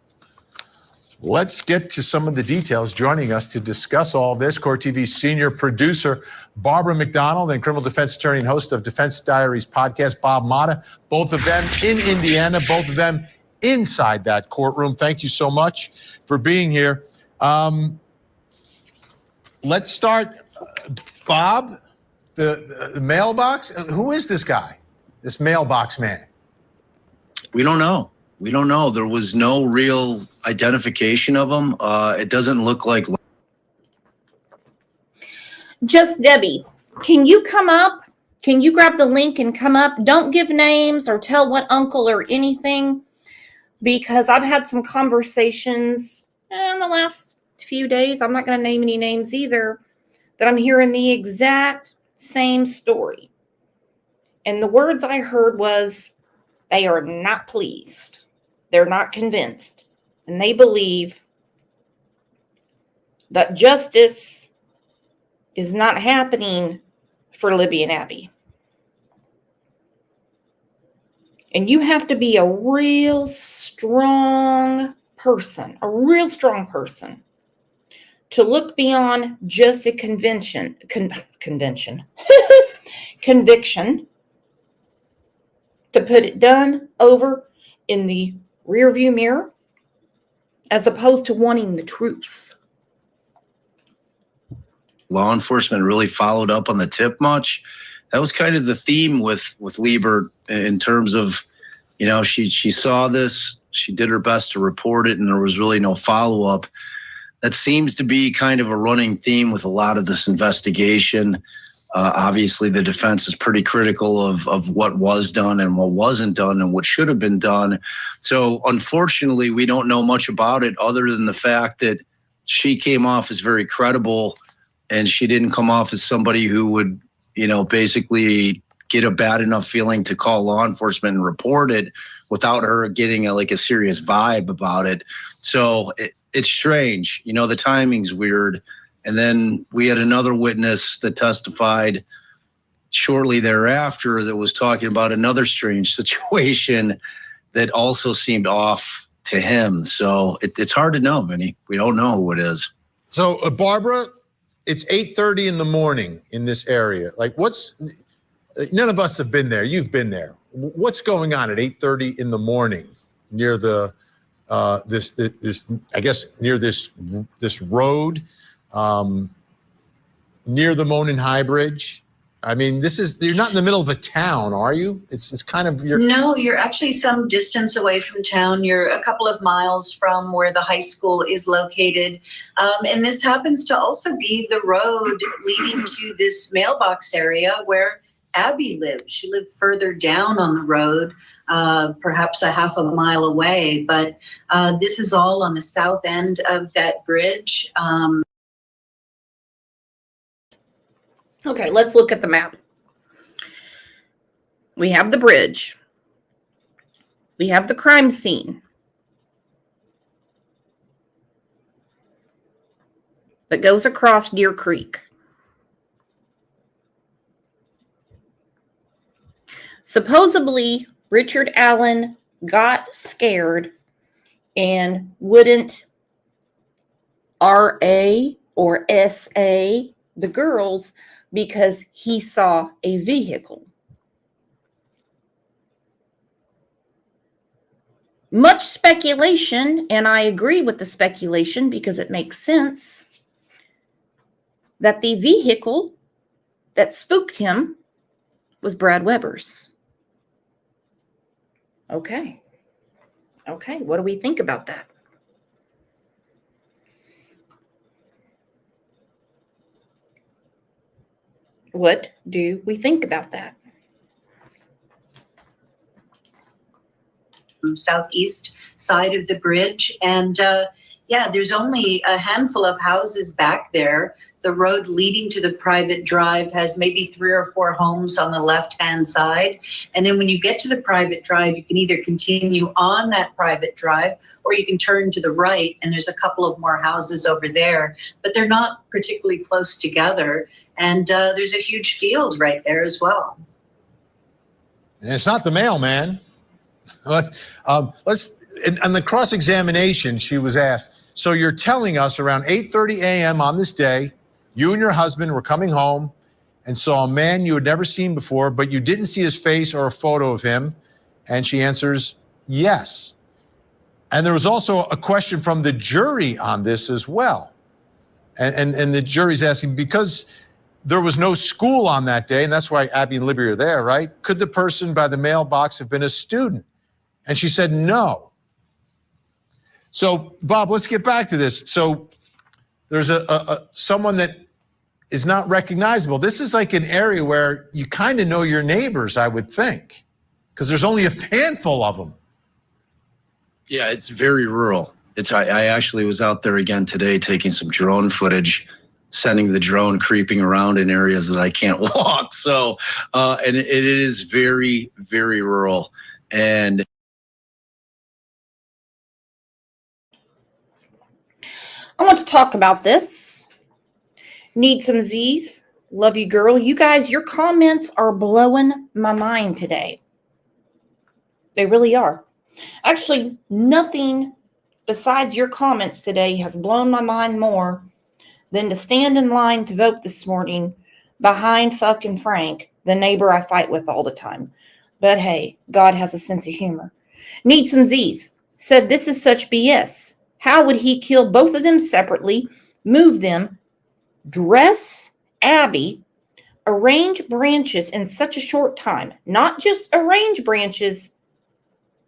Let's get to some of the details. Joining us to discuss all this, Court TV's senior producer, Barbara McDonald, and criminal defense attorney and host of Defense Diaries podcast, Bob Mata. Both of them in Indiana, both of them inside that courtroom. Thank you so much for being here. Let's start, Bob, the mailbox. Who is this guy, this mailbox man? We don't know. We don't know. There was no real identification of him. It doesn't look like. Just Debbie, can you come up? Can you grab the link and come up? Don't give names or tell what uncle or anything, because I've had some conversations in the last few days. I'm not going to name any names either, that I'm hearing the exact same story. And the words I heard was, they are not pleased. They're not convinced. And they believe that justice is not happening for Libby and Abby. And you have to be a real strong person, to look beyond just a conviction, conviction, to put it done over in the rearview mirror, as opposed to wanting the truth. Law enforcement really followed up on the tip much. That was kind of the theme with Liebert in terms of, you know, she saw this, she did her best to report it, and there was really no follow-up. That seems to be kind of a running theme with a lot of this investigation. Obviously, the defense is pretty critical of what was done and what wasn't done and what should have been done. So unfortunately, we don't know much about it other than the fact that she came off as very credible, and she didn't come off as somebody who would, you know, basically get a bad enough feeling to call law enforcement and report it without her getting a serious vibe about it. So it's strange. You know, the timing's weird. And then we had another witness that testified shortly thereafter that was talking about another strange situation that also seemed off to him. So it's hard to know, Vinny. We don't know who it is. So, Barbara, it's 8:30 in the morning in this area. Like, none of us have been there. You've been there. What's going on at 8:30 in the morning near the, near this road? Near the Monon High Bridge. I mean, you're not in the middle of a town, are you? It's kind of No, you're actually some distance away from town. You're a couple of miles from where the high school is located. And this happens to also be the road leading to this mailbox area where Abby lived. She lived further down on the road, perhaps a half a mile away. But this is all on the south end of that bridge. Okay, let's look at the map. We have the bridge. We have the crime scene that goes across Deer Creek. Supposedly, Richard Allen got scared and wouldn't RA or SA the girls because he saw a vehicle. Much speculation, and I agree with the speculation because it makes sense, that the vehicle that spooked him was Brad Weber's. Okay, what do we think about that? What do we think about that? Southeast side of the bridge. And, Yeah, there's only a handful of houses back there. The road leading to the private drive has maybe 3 or 4 homes on the left-hand side. And then when you get to the private drive, you can either continue on that private drive or you can turn to the right, and there's a couple of more houses over there, but they're not particularly close together. And there's a huge field right there as well. And it's not the mailman. On the cross-examination, she was asked, so you're telling us around 8:30 a.m. on this day, you and your husband were coming home and saw a man you had never seen before, but you didn't see his face or a photo of him? And she answers, yes. And there was also a question from the jury on this as well. And the jury's asking, because there was no school on that day, and that's why Abby and Libby are there, right? Could the person by the mailbox have been a student? And she said no. So, Bob, let's get back to this. So there's someone that is not recognizable. This is like an area where you kind of know your neighbors, I would think, because there's only a handful of them. Yeah, it's very rural. I actually was out there again today taking some drone footage, sending the drone creeping around in areas that I can't walk. So, and it is very, very rural. And I want to talk about this. Need some Z's. Love you, girl. You guys, your comments are blowing my mind today. They really are. Actually, nothing besides your comments today has blown my mind more than to stand in line to vote this morning behind fucking Frank, the neighbor I fight with all the time. But hey, God has a sense of humor. Need some Z's. Said this is such BS. How would he kill both of them separately, move them, dress Abby, arrange branches in such a short time? Not just arrange branches.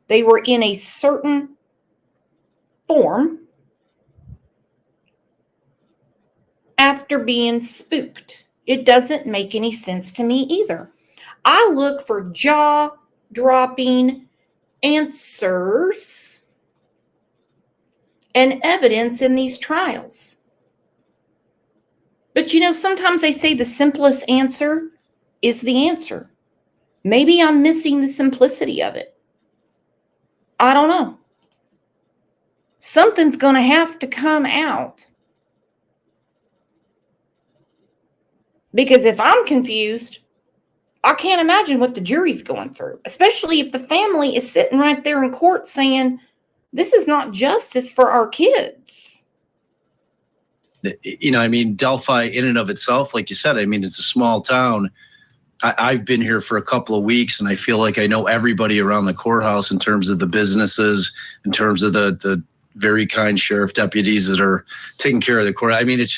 They were in a certain form after being spooked. It doesn't make any sense to me either. I look for jaw-dropping answers and evidence in these trials. But you know, sometimes they say the simplest answer is the answer. Maybe I'm missing the simplicity of it. I don't know. Something's going to have to come out. Because if I'm confused, I can't imagine what the jury's going through, especially if the family is sitting right there in court saying, this is not justice for our kids. You know, I mean, Delphi in and of itself, like you said, I mean, it's a small town. I've been here for a couple of weeks and I feel like I know everybody around the courthouse in terms of the businesses, in terms of the very kind sheriff deputies that are taking care of the court. I mean, it's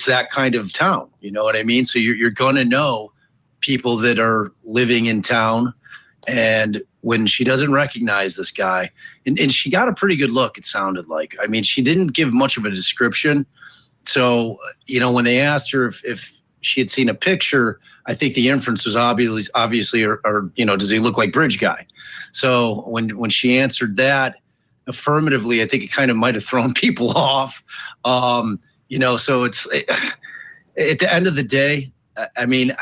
that kind of town, you know what I mean? So you're going to know people that are living in town. And when she doesn't recognize this guy, and she got a pretty good look, it sounded like. I mean, she didn't give much of a description. So, you know, when they asked her if she had seen a picture, I think the inference was obviously, or you know, does he look like Bridge Guy? So when she answered that affirmatively, I think it kind of might have thrown people off. You know, so it's at the end of the day, I mean,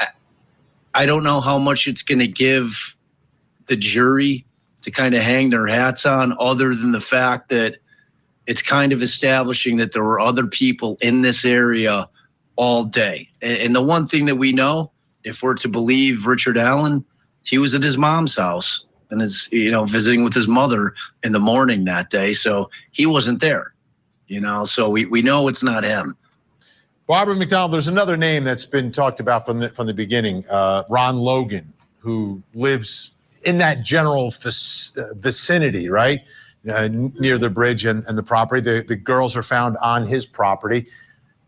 I don't know how much it's going to give the jury to kind of hang their hats on, other than the fact that it's kind of establishing that there were other people in this area all day. And the one thing that we know, if we're to believe Richard Allen, he was at his mom's house and is, you know, visiting with his mother in the morning that day. So he wasn't there, you know, so we know it's not him. Barbara McDonald, there's another name that's been talked about from the beginning, Ron Logan, who lives in that general vicinity, right? Near the bridge and the property. The girls are found on his property.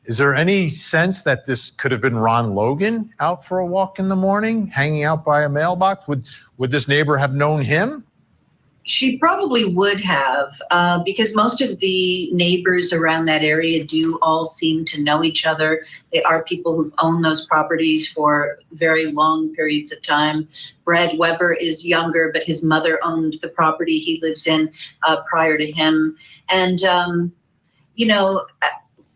Is there any sense that this could have been Ron Logan out for a walk in the morning, hanging out by a mailbox? Would this neighbor have known him? She probably would have, because most of the neighbors around that area do all seem to know each other. They are people who've owned those properties for very long periods of time. Brad Weber is younger, but his mother owned the property he lives in prior to him. And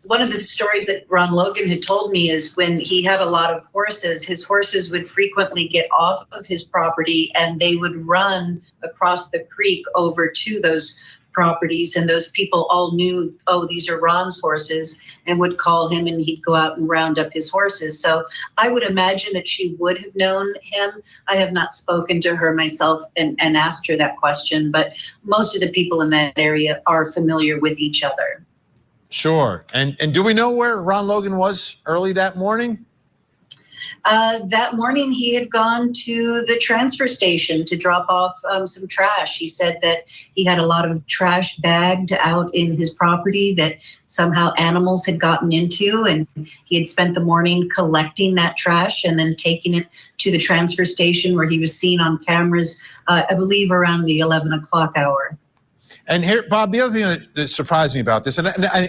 one of the stories that Ron Logan had told me is when he had a lot of horses, his horses would frequently get off of his property and they would run across the creek over to those properties. And those people all knew, oh, these are Ron's horses, and would call him and he'd go out and round up his horses. So I would imagine that she would have known him. I have not spoken to her myself and asked her that question, but most of the people in that area are familiar with each other. Sure. And do we know where Ron Logan was early that morning? That morning, he had gone to the transfer station to drop off some trash. He said that he had a lot of trash bagged out in his property that somehow animals had gotten into, and he had spent the morning collecting that trash and then taking it to the transfer station where he was seen on cameras, I believe around the 11 o'clock hour. And here, Bob, the other thing that surprised me about this, and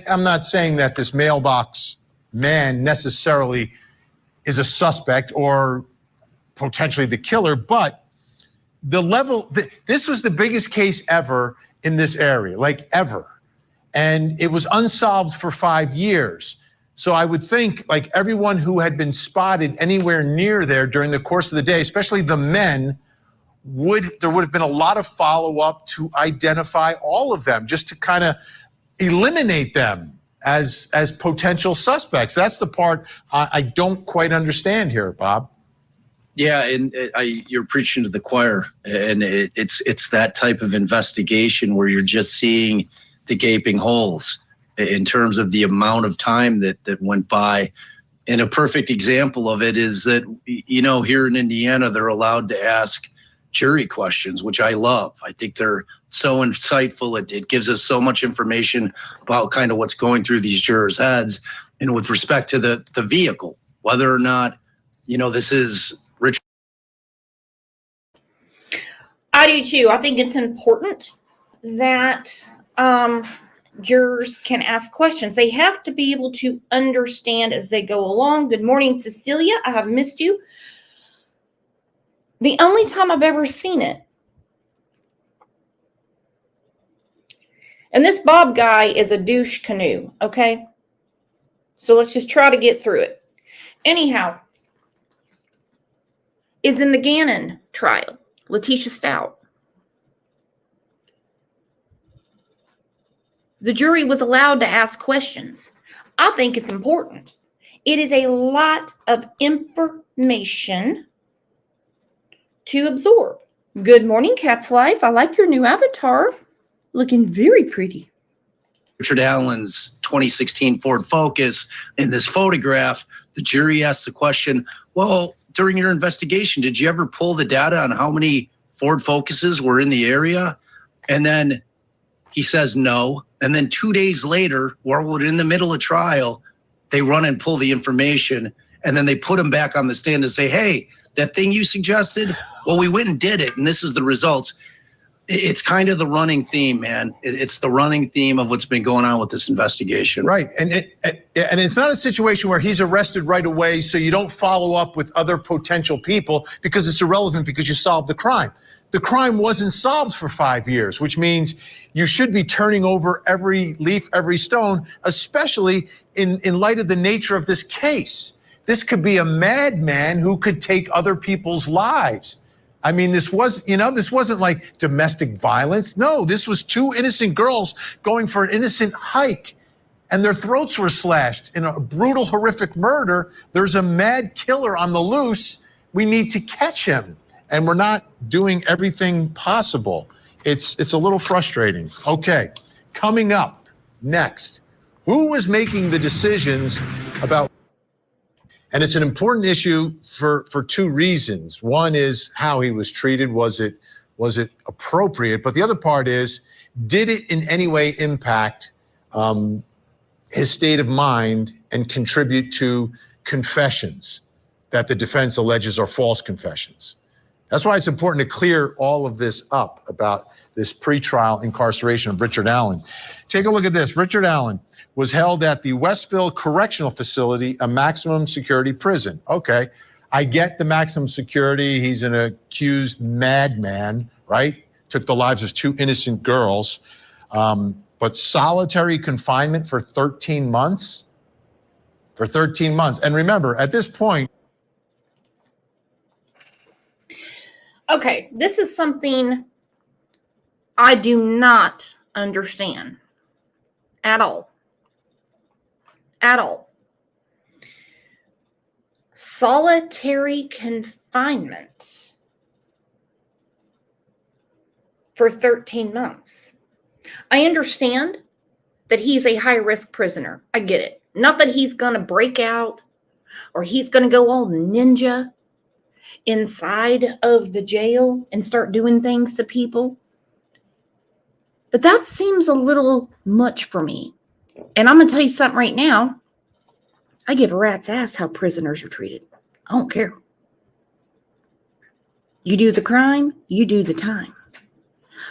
I'm not saying that this mailbox man necessarily is a suspect or potentially the killer, but the level, this was the biggest case ever in this area, like ever. And it was unsolved for 5 years. So I would think like everyone who had been spotted anywhere near there during the course of the day, especially the men, there would have been a lot of follow-up to identify all of them, just to kind of eliminate them as potential suspects. That's the part I don't quite understand here, Bob. Yeah, and you're preaching to the choir, and it's that type of investigation where you're just seeing the gaping holes in terms of the amount of time that went by. And a perfect example of it is that, here in Indiana, they're allowed to ask jury questions, which I love. I think they're so insightful. It gives us so much information about kind of what's going through these jurors' heads. And with respect to the vehicle, whether or not, this is Richard. I do too. I think it's important that jurors can ask questions. They have to be able to understand as they go along. Good morning, Cecilia. I have missed you. The only time I've ever seen it, and this Bob guy is a douche canoe, okay? So let's just try to get through it. Anyhow, is in the Gannon trial, Letitia Stout. The jury was allowed to ask questions. I think it's important. It is a lot of information to absorb. Good morning, Cat's Life. I like your new avatar. Looking very pretty. Richard Allen's 2016 Ford Focus. In this photograph, the jury asked the question, well, during your investigation, did you ever pull the data on how many Ford Focuses were in the area? And then he says no. And then 2 days later, while we're in the middle of trial, they run and pull the information. And then they put him back on the stand and say, hey, that thing you suggested, well, we went and did it, and this is the results. It's kind of the running theme, man. It's the running theme of what's been going on with this investigation. Right, and it's not a situation where he's arrested right away so you don't follow up with other potential people because it's irrelevant because you solved the crime. The crime wasn't solved for 5 years, which means you should be turning over every leaf, every stone, especially in light of the nature of this case. This could be a madman who could take other people's lives. I mean, this wasn't like domestic violence. No, this was two innocent girls going for an innocent hike and their throats were slashed in a brutal, horrific murder. There's a mad killer on the loose. We need to catch him. And we're not doing everything possible. It's a little frustrating. Okay, coming up next, who is making the decisions about? And it's an important issue for two reasons. One is how he was treated. Was it appropriate? But the other part is, did it in any way impact his state of mind and contribute to confessions that the defense alleges are false confessions? That's why it's important to clear all of this up about this pretrial incarceration of Richard Allen. Take a look at this. Richard Allen was held at the Westville Correctional Facility, a maximum security prison. Okay, I get the maximum security. He's an accused madman, right? Took the lives of two innocent girls. But solitary confinement for 13 months? For 13 months. And remember, at this point, Okay, this is something I do not understand at all. At all. Solitary confinement for 13 months. I understand that he's a high-risk prisoner. I get it. Not that he's going to break out or he's going to go all ninja inside of the jail and start doing things to people. But that seems a little much for me. And I'm going to tell you something right now. I give a rat's ass how prisoners are treated. I don't care. You do the crime, you do the time.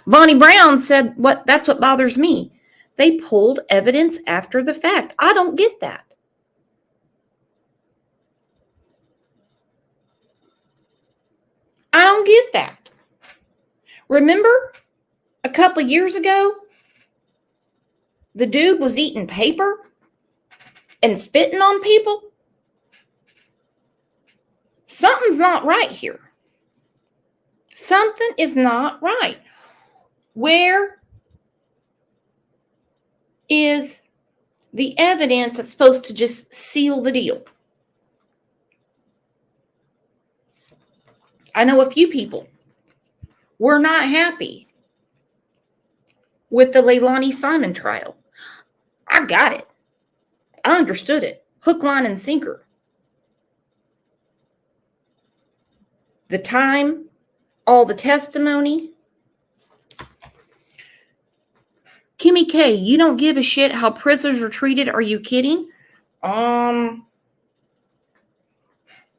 Bonnie Brown said, that's what bothers me. They pulled evidence after the fact. I don't get that. I don't get that. Remember a couple of years ago, the dude was eating paper and spitting on people? Something's not right here. Something is not right. Where is the evidence that's supposed to just seal the deal? I know a few people were not happy with the Leilani Simon trial. I got it. I understood it. Hook, line, and sinker. The time, all the testimony. Kimmy K, you don't give a shit how prisoners are treated. Are you kidding?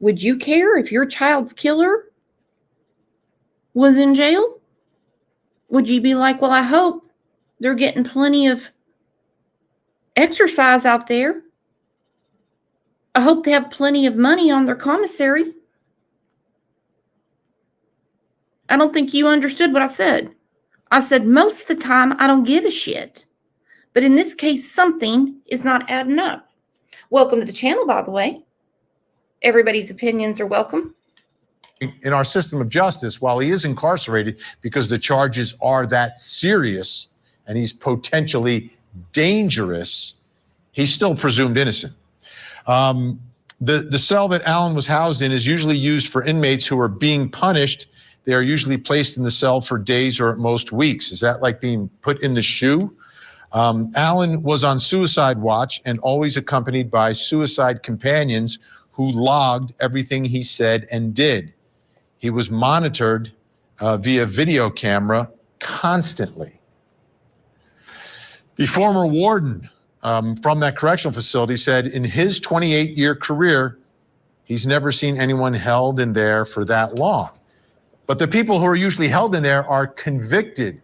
Would you care if your child's killer was in jail? Would you be like, well, I hope they're getting plenty of exercise out there. I hope they have plenty of money on their commissary. I don't think you understood what I said. I said most of the time I don't give a shit. But in this case, something is not adding up. Welcome to the channel, by the way. Everybody's opinions are welcome. in our system of justice, while he is incarcerated because the charges are that serious and he's potentially dangerous, he's still presumed innocent. The cell that Allen was housed in is usually used for inmates who are being punished. They are usually placed in the cell for days or at most weeks. Is that like being put in the shoe? Allen was on suicide watch and always accompanied by suicide companions who logged everything he said and did. He was monitored via video camera constantly. The former warden from that correctional facility said in his 28-year career, he's never seen anyone held in there for that long. But the people who are usually held in there are convicted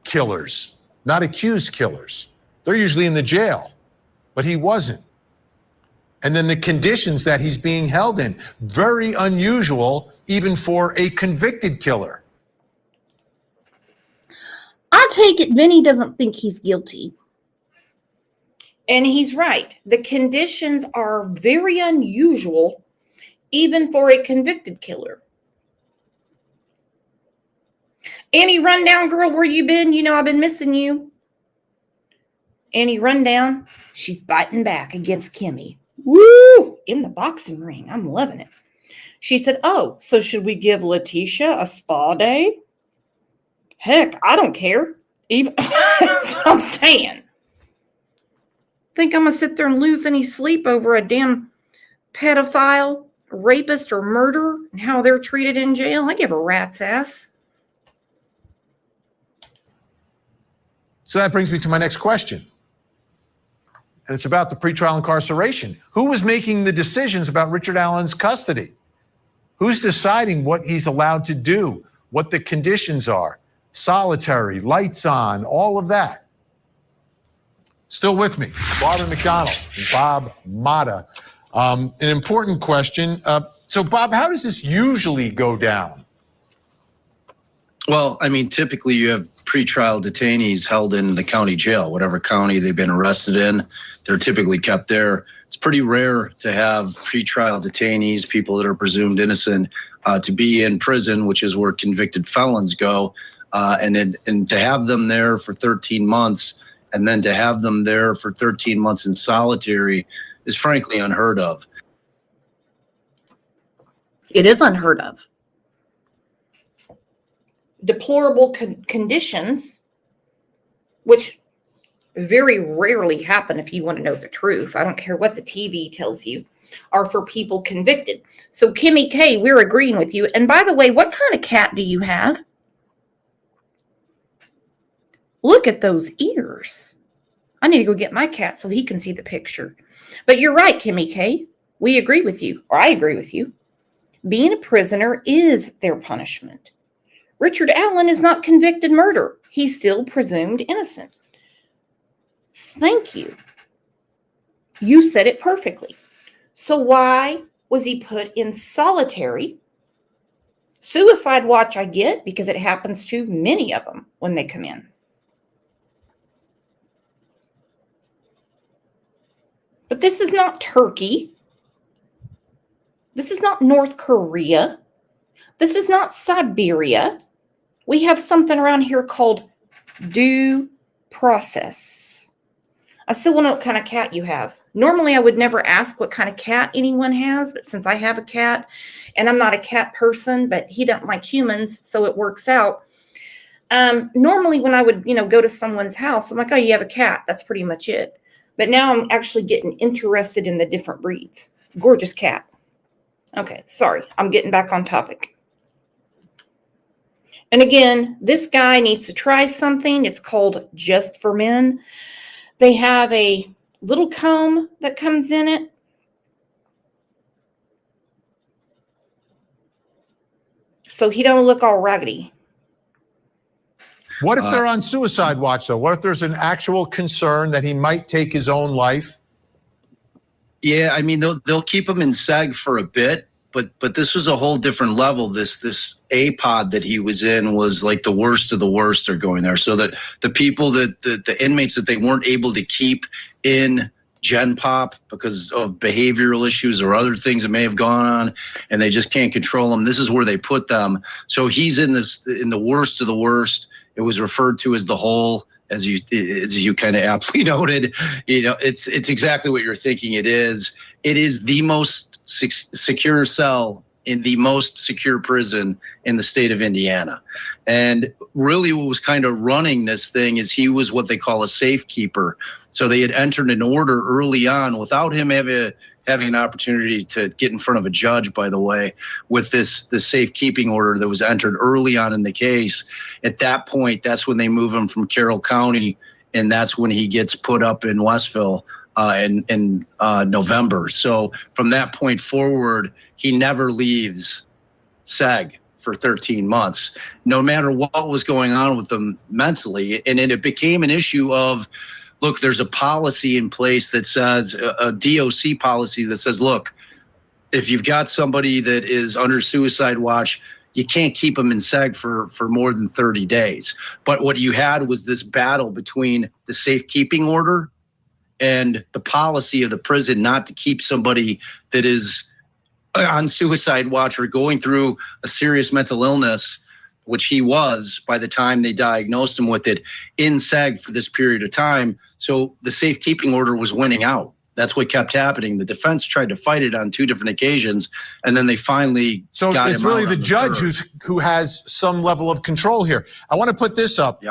killers, not accused killers. They're usually in the jail, but he wasn't. And then the conditions that he's being held in, very unusual even for a convicted killer. I take it Vinny doesn't think he's guilty. And he's right. The conditions are very unusual even for a convicted killer. Annie Rundown girl, where you been? You know I've been missing you. Annie Rundown, she's biting back against Kimmy. Woo! In the boxing ring. I'm loving it. She said, oh, so should we give Letitia a spa day? Heck, I don't care. Even that's what I'm saying. Think I'm going to sit there and lose any sleep over a damn pedophile, rapist, or murderer and how they're treated in jail? I give a rat's ass. So that brings me to my next question. And it's about the pretrial incarceration. Who was making the decisions about Richard Allen's custody? Who's deciding what he's allowed to do, what the conditions are? Solitary, lights on, all of that. Still with me, Barbara McDonald and Bob Mata. An important question. So Bob, how does this usually go down? Well, I mean, typically you have pretrial detainees held in the county jail, whatever county they've been arrested in. They're typically kept there. It's pretty rare to have pretrial detainees, people that are presumed innocent, to be in prison, which is where convicted felons go, and to have them there for 13 months, and then to have them there for 13 months in solitary is frankly unheard of. It is unheard of. Deplorable conditions, which very rarely happen if you want to know the truth. I don't care what the TV tells you, are for people convicted. So Kimmy K, we're agreeing with you. And by the way, what kind of cat do you have? Look at those ears. I need to go get my cat so he can see the picture. But you're right, Kimmy K. We agree with you, or I agree with you. Being a prisoner is their punishment. Richard Allen is not convicted murder. He's still presumed innocent. Thank you. You said it perfectly. So why was he put in solitary? Suicide watch I get, because it happens to many of them when they come in. But this is not Turkey. This is not North Korea. This is not Siberia. We have something around here called due process. I still want to know what kind of cat you have. Normally, I would never ask what kind of cat anyone has, but since I have a cat, and I'm not a cat person, but he doesn't like humans, so it works out. Normally, when I would, go to someone's house, I'm like, oh, you have a cat. That's pretty much it. But now I'm actually getting interested in the different breeds. Gorgeous cat. Okay, sorry. I'm getting back on topic. And again, this guy needs to try something. It's called Just for Men. They have a little comb that comes in it. So he don't look all raggedy. What if they're on suicide watch, though? What if there's an actual concern that he might take his own life? Yeah, I mean, they'll keep him in SEG for a bit, but this was a whole different level. This A pod that he was in was like the worst of the worst are going there. So that the people that the inmates that they weren't able to keep in Gen Pop because of behavioral issues or other things that may have gone on, and they just can't control them. This is where they put them. So he's in the worst of the worst. It was referred to as the hole, as you kind of aptly noted. It's exactly what you're thinking it is. It is the most secure cell in the most secure prison in the state of Indiana. And really what was kind of running this thing is he was what they call a safekeeper. So they had entered an order early on without him having an opportunity to get in front of a judge, by the way, with this safekeeping order that was entered early on in the case. At that point, that's when they move him from Carroll County, and that's when he gets put up in Westville in November. So from that point forward, he never leaves SEG for 13 months, no matter what was going on with them mentally. And it became an issue of, look, there's a policy in place that says, a DOC policy that says, look, if you've got somebody that is under suicide watch, you can't keep them in SEG for more than 30 days. But what you had was this battle between the safekeeping order and the policy of the prison not to keep somebody that is on suicide watch or going through a serious mental illness, which he was by the time they diagnosed him with it, in SEG for this period of time. So the safekeeping order was winning out. That's what kept happening. The defense tried to fight it on 2 different occasions, and then they finally got it's him really out the on judge third. who has some level of control here. I want to put this up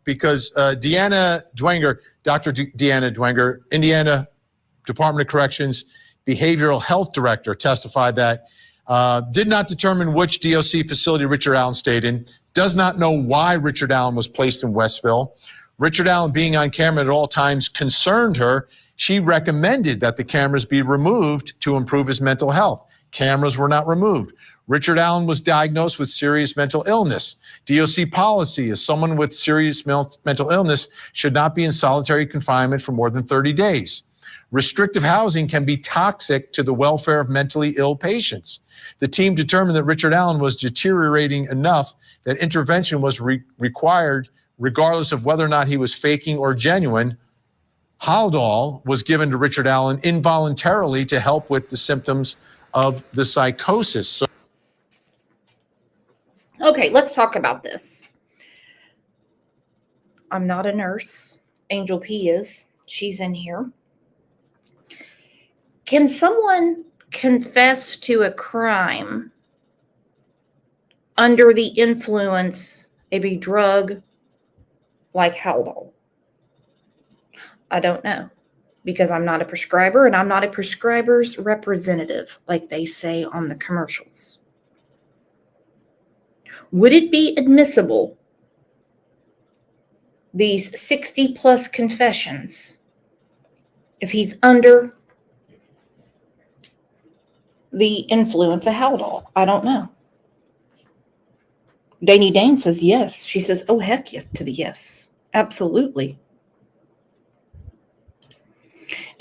because Deanna Dwenger, Dr. Deanna Dwenger, Indiana Department of Corrections Behavioral Health Director, testified that did not determine which DOC facility Richard Allen stayed in, does not know why Richard Allen was placed in Westville. Richard Allen being on camera at all times concerned her. She recommended that the cameras be removed to improve his mental health. Cameras were not removed. Richard Allen was diagnosed with serious mental illness. DOC policy is someone with serious mental illness should not be in solitary confinement for more than 30 days. Restrictive housing can be toxic to the welfare of mentally ill patients. The team determined that Richard Allen was deteriorating enough that intervention was required regardless of whether or not he was faking or genuine, Haldol was given to Richard Allen involuntarily to help with the symptoms of the psychosis. So Okay, let's talk about this. I'm not a nurse. Angel P is. She's in here. Can someone confess to a crime under the influence of a drug like Haldol? I don't know, because I'm not a prescriber and I'm not a prescriber's representative like they say on the commercials. Would it be admissible, these 60 plus confessions, if he's under the influence of Haldol? I don't know. Danny Dane says yes. She says, oh, heck yes to the yes. Absolutely.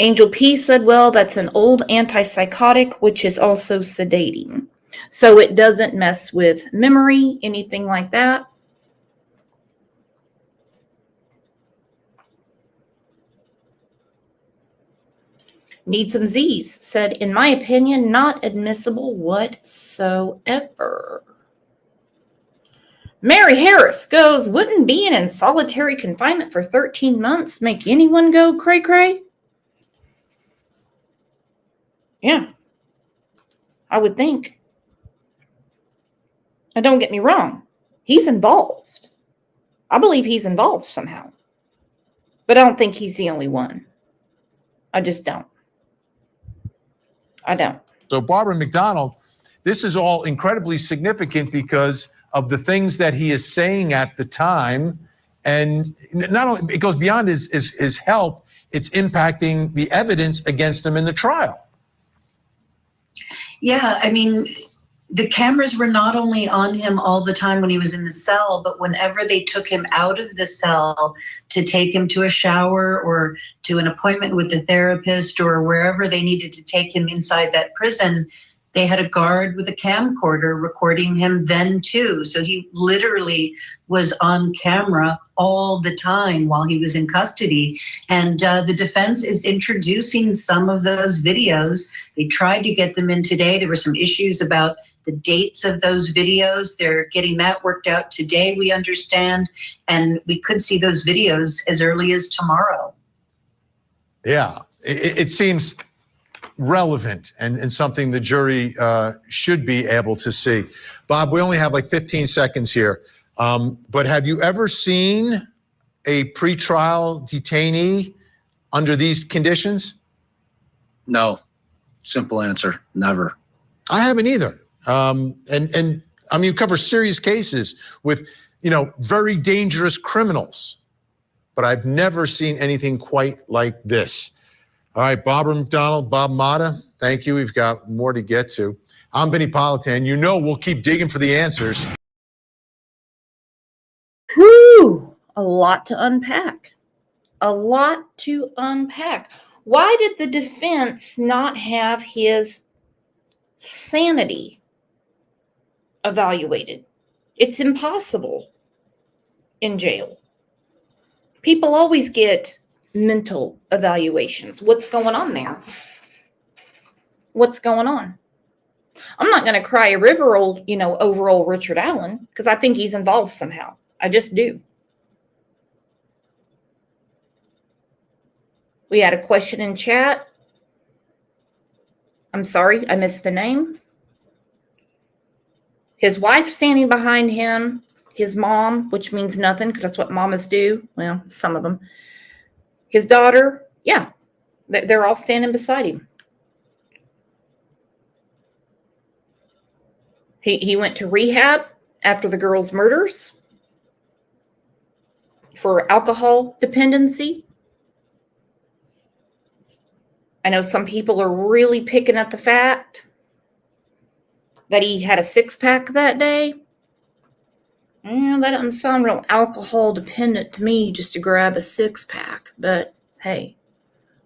Angel P said, well, that's an old antipsychotic, which is also sedating. So it doesn't mess with memory, anything like that. Need some Z's said, in my opinion, not admissible whatsoever. Mary Harris goes, wouldn't being in solitary confinement for 13 months make anyone go cray-cray? Yeah, I would think. And don't get me wrong, he's involved. I believe he's involved somehow. But I don't think he's the only one. I just don't. I don't. So Barbara McDonald, this is all incredibly significant because of the things that he is saying at the time. And not only, it goes beyond his health, it's impacting the evidence against him in the trial. Yeah, I mean, the cameras were not only on him all the time when he was in the cell, but whenever they took him out of the cell to take him to a shower or to an appointment with the therapist or wherever they needed to take him inside that prison, they had a guard with a camcorder recording him then too. So he literally was on camera all the time while he was in custody. And the defense is introducing some of those videos. They tried to get them in today. There were some issues about the dates of those videos. They're getting that worked out today, we understand. And we could see those videos as early as tomorrow. Yeah, it seems relevant and something the jury should be able to see. Bob, we only have like 15 seconds here. But have you ever seen a pretrial detainee under these conditions? No. Simple answer. Never. I haven't either. And I mean, you cover serious cases with, very dangerous criminals, but I've never seen anything quite like this. All right, Barbara McDonald, Bob Mata, thank you. We've got more to get to. I'm Vinny Politan. We'll keep digging for the answers. Whew, a lot to unpack. A lot to unpack. Why did the defense not have his sanity evaluated? It's impossible in jail. People always get mental evaluations. What's going on there? What's going on? I'm not going to cry a river over old Richard Allen because I think he's involved somehow. I just do. We had a question in chat. I'm sorry, I missed the name. His wife standing behind him, his mom, which means nothing because that's what mamas do. Well, some of them. His daughter, yeah, they're all standing beside him. He went to rehab after the girl's murders for alcohol dependency. I know some people are really picking at the fact that he had a six-pack that day. That doesn't sound real alcohol dependent to me, just to grab a six-pack. But hey,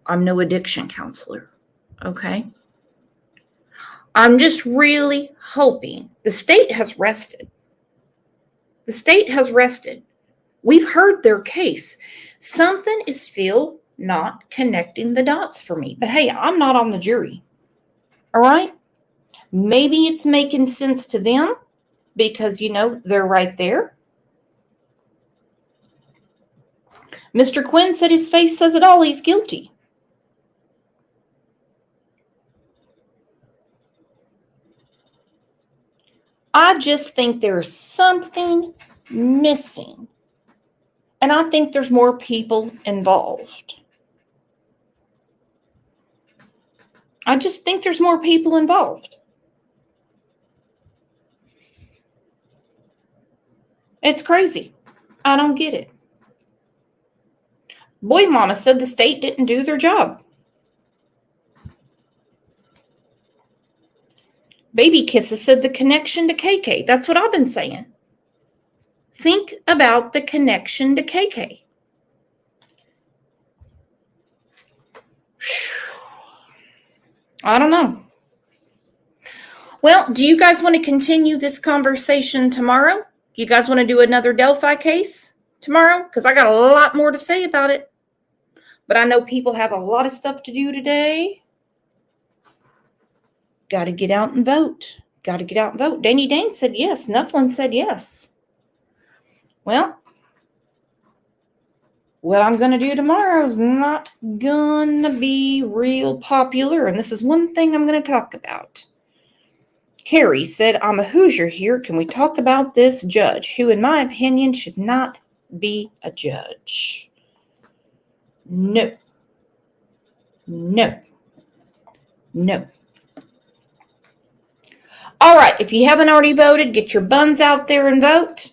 I'm no addiction counselor, okay? I'm just really hoping the state has rested. The state has rested. We've heard their case. Something is still not connecting the dots for me. But hey, I'm not on the jury. All right? Maybe it's making sense to them because, they're right there. Mr. Quinn said his face says it all. He's guilty. I just think there's something missing. And I think there's more people involved. I just think there's more people involved. It's crazy. I don't get it. Boy Mama said the state didn't do their job. Baby Kisses said the connection to KK. That's what I've been saying. Think about the connection to KK. I don't know. Well, do you guys want to continue this conversation tomorrow? You guys want to do another Delphi case tomorrow? Because I got a lot more to say about it. But I know people have a lot of stuff to do today. Got to get out and vote. Got to get out and vote. Danny Dane said yes. Nufflin said yes. Well, what I'm going to do tomorrow is not going to be real popular. And this is one thing I'm going to talk about. Carrie said, I'm a Hoosier here. Can we talk about this judge who, in my opinion, should not be a judge? No. No. No. All right. If you haven't already voted, get your buns out there and vote.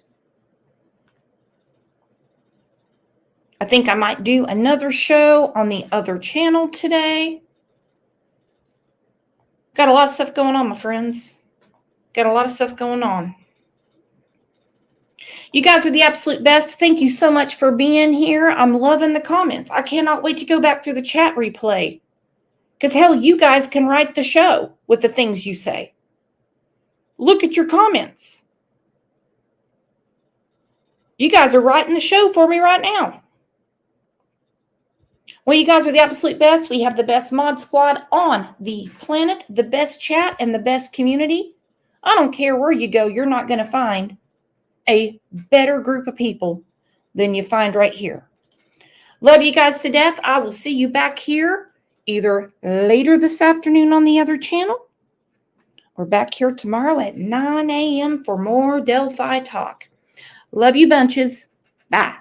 I think I might do another show on the other channel today. Got a lot of stuff going on, my friends. Got a lot of stuff going on. You guys are the absolute best. Thank you so much for being here. I'm loving the comments. I cannot wait to go back through the chat replay. Because hell, you guys can write the show with the things you say. Look at your comments. You guys are writing the show for me right now. Well, you guys are the absolute best. We have the best mod squad on the planet, the best chat, and the best community. I don't care where you go. You're not going to find a better group of people than you find right here. Love you guys to death. I will see you back here either later this afternoon on the other channel or back here tomorrow at 9 a.m. for more Delphi talk. Love you bunches. Bye.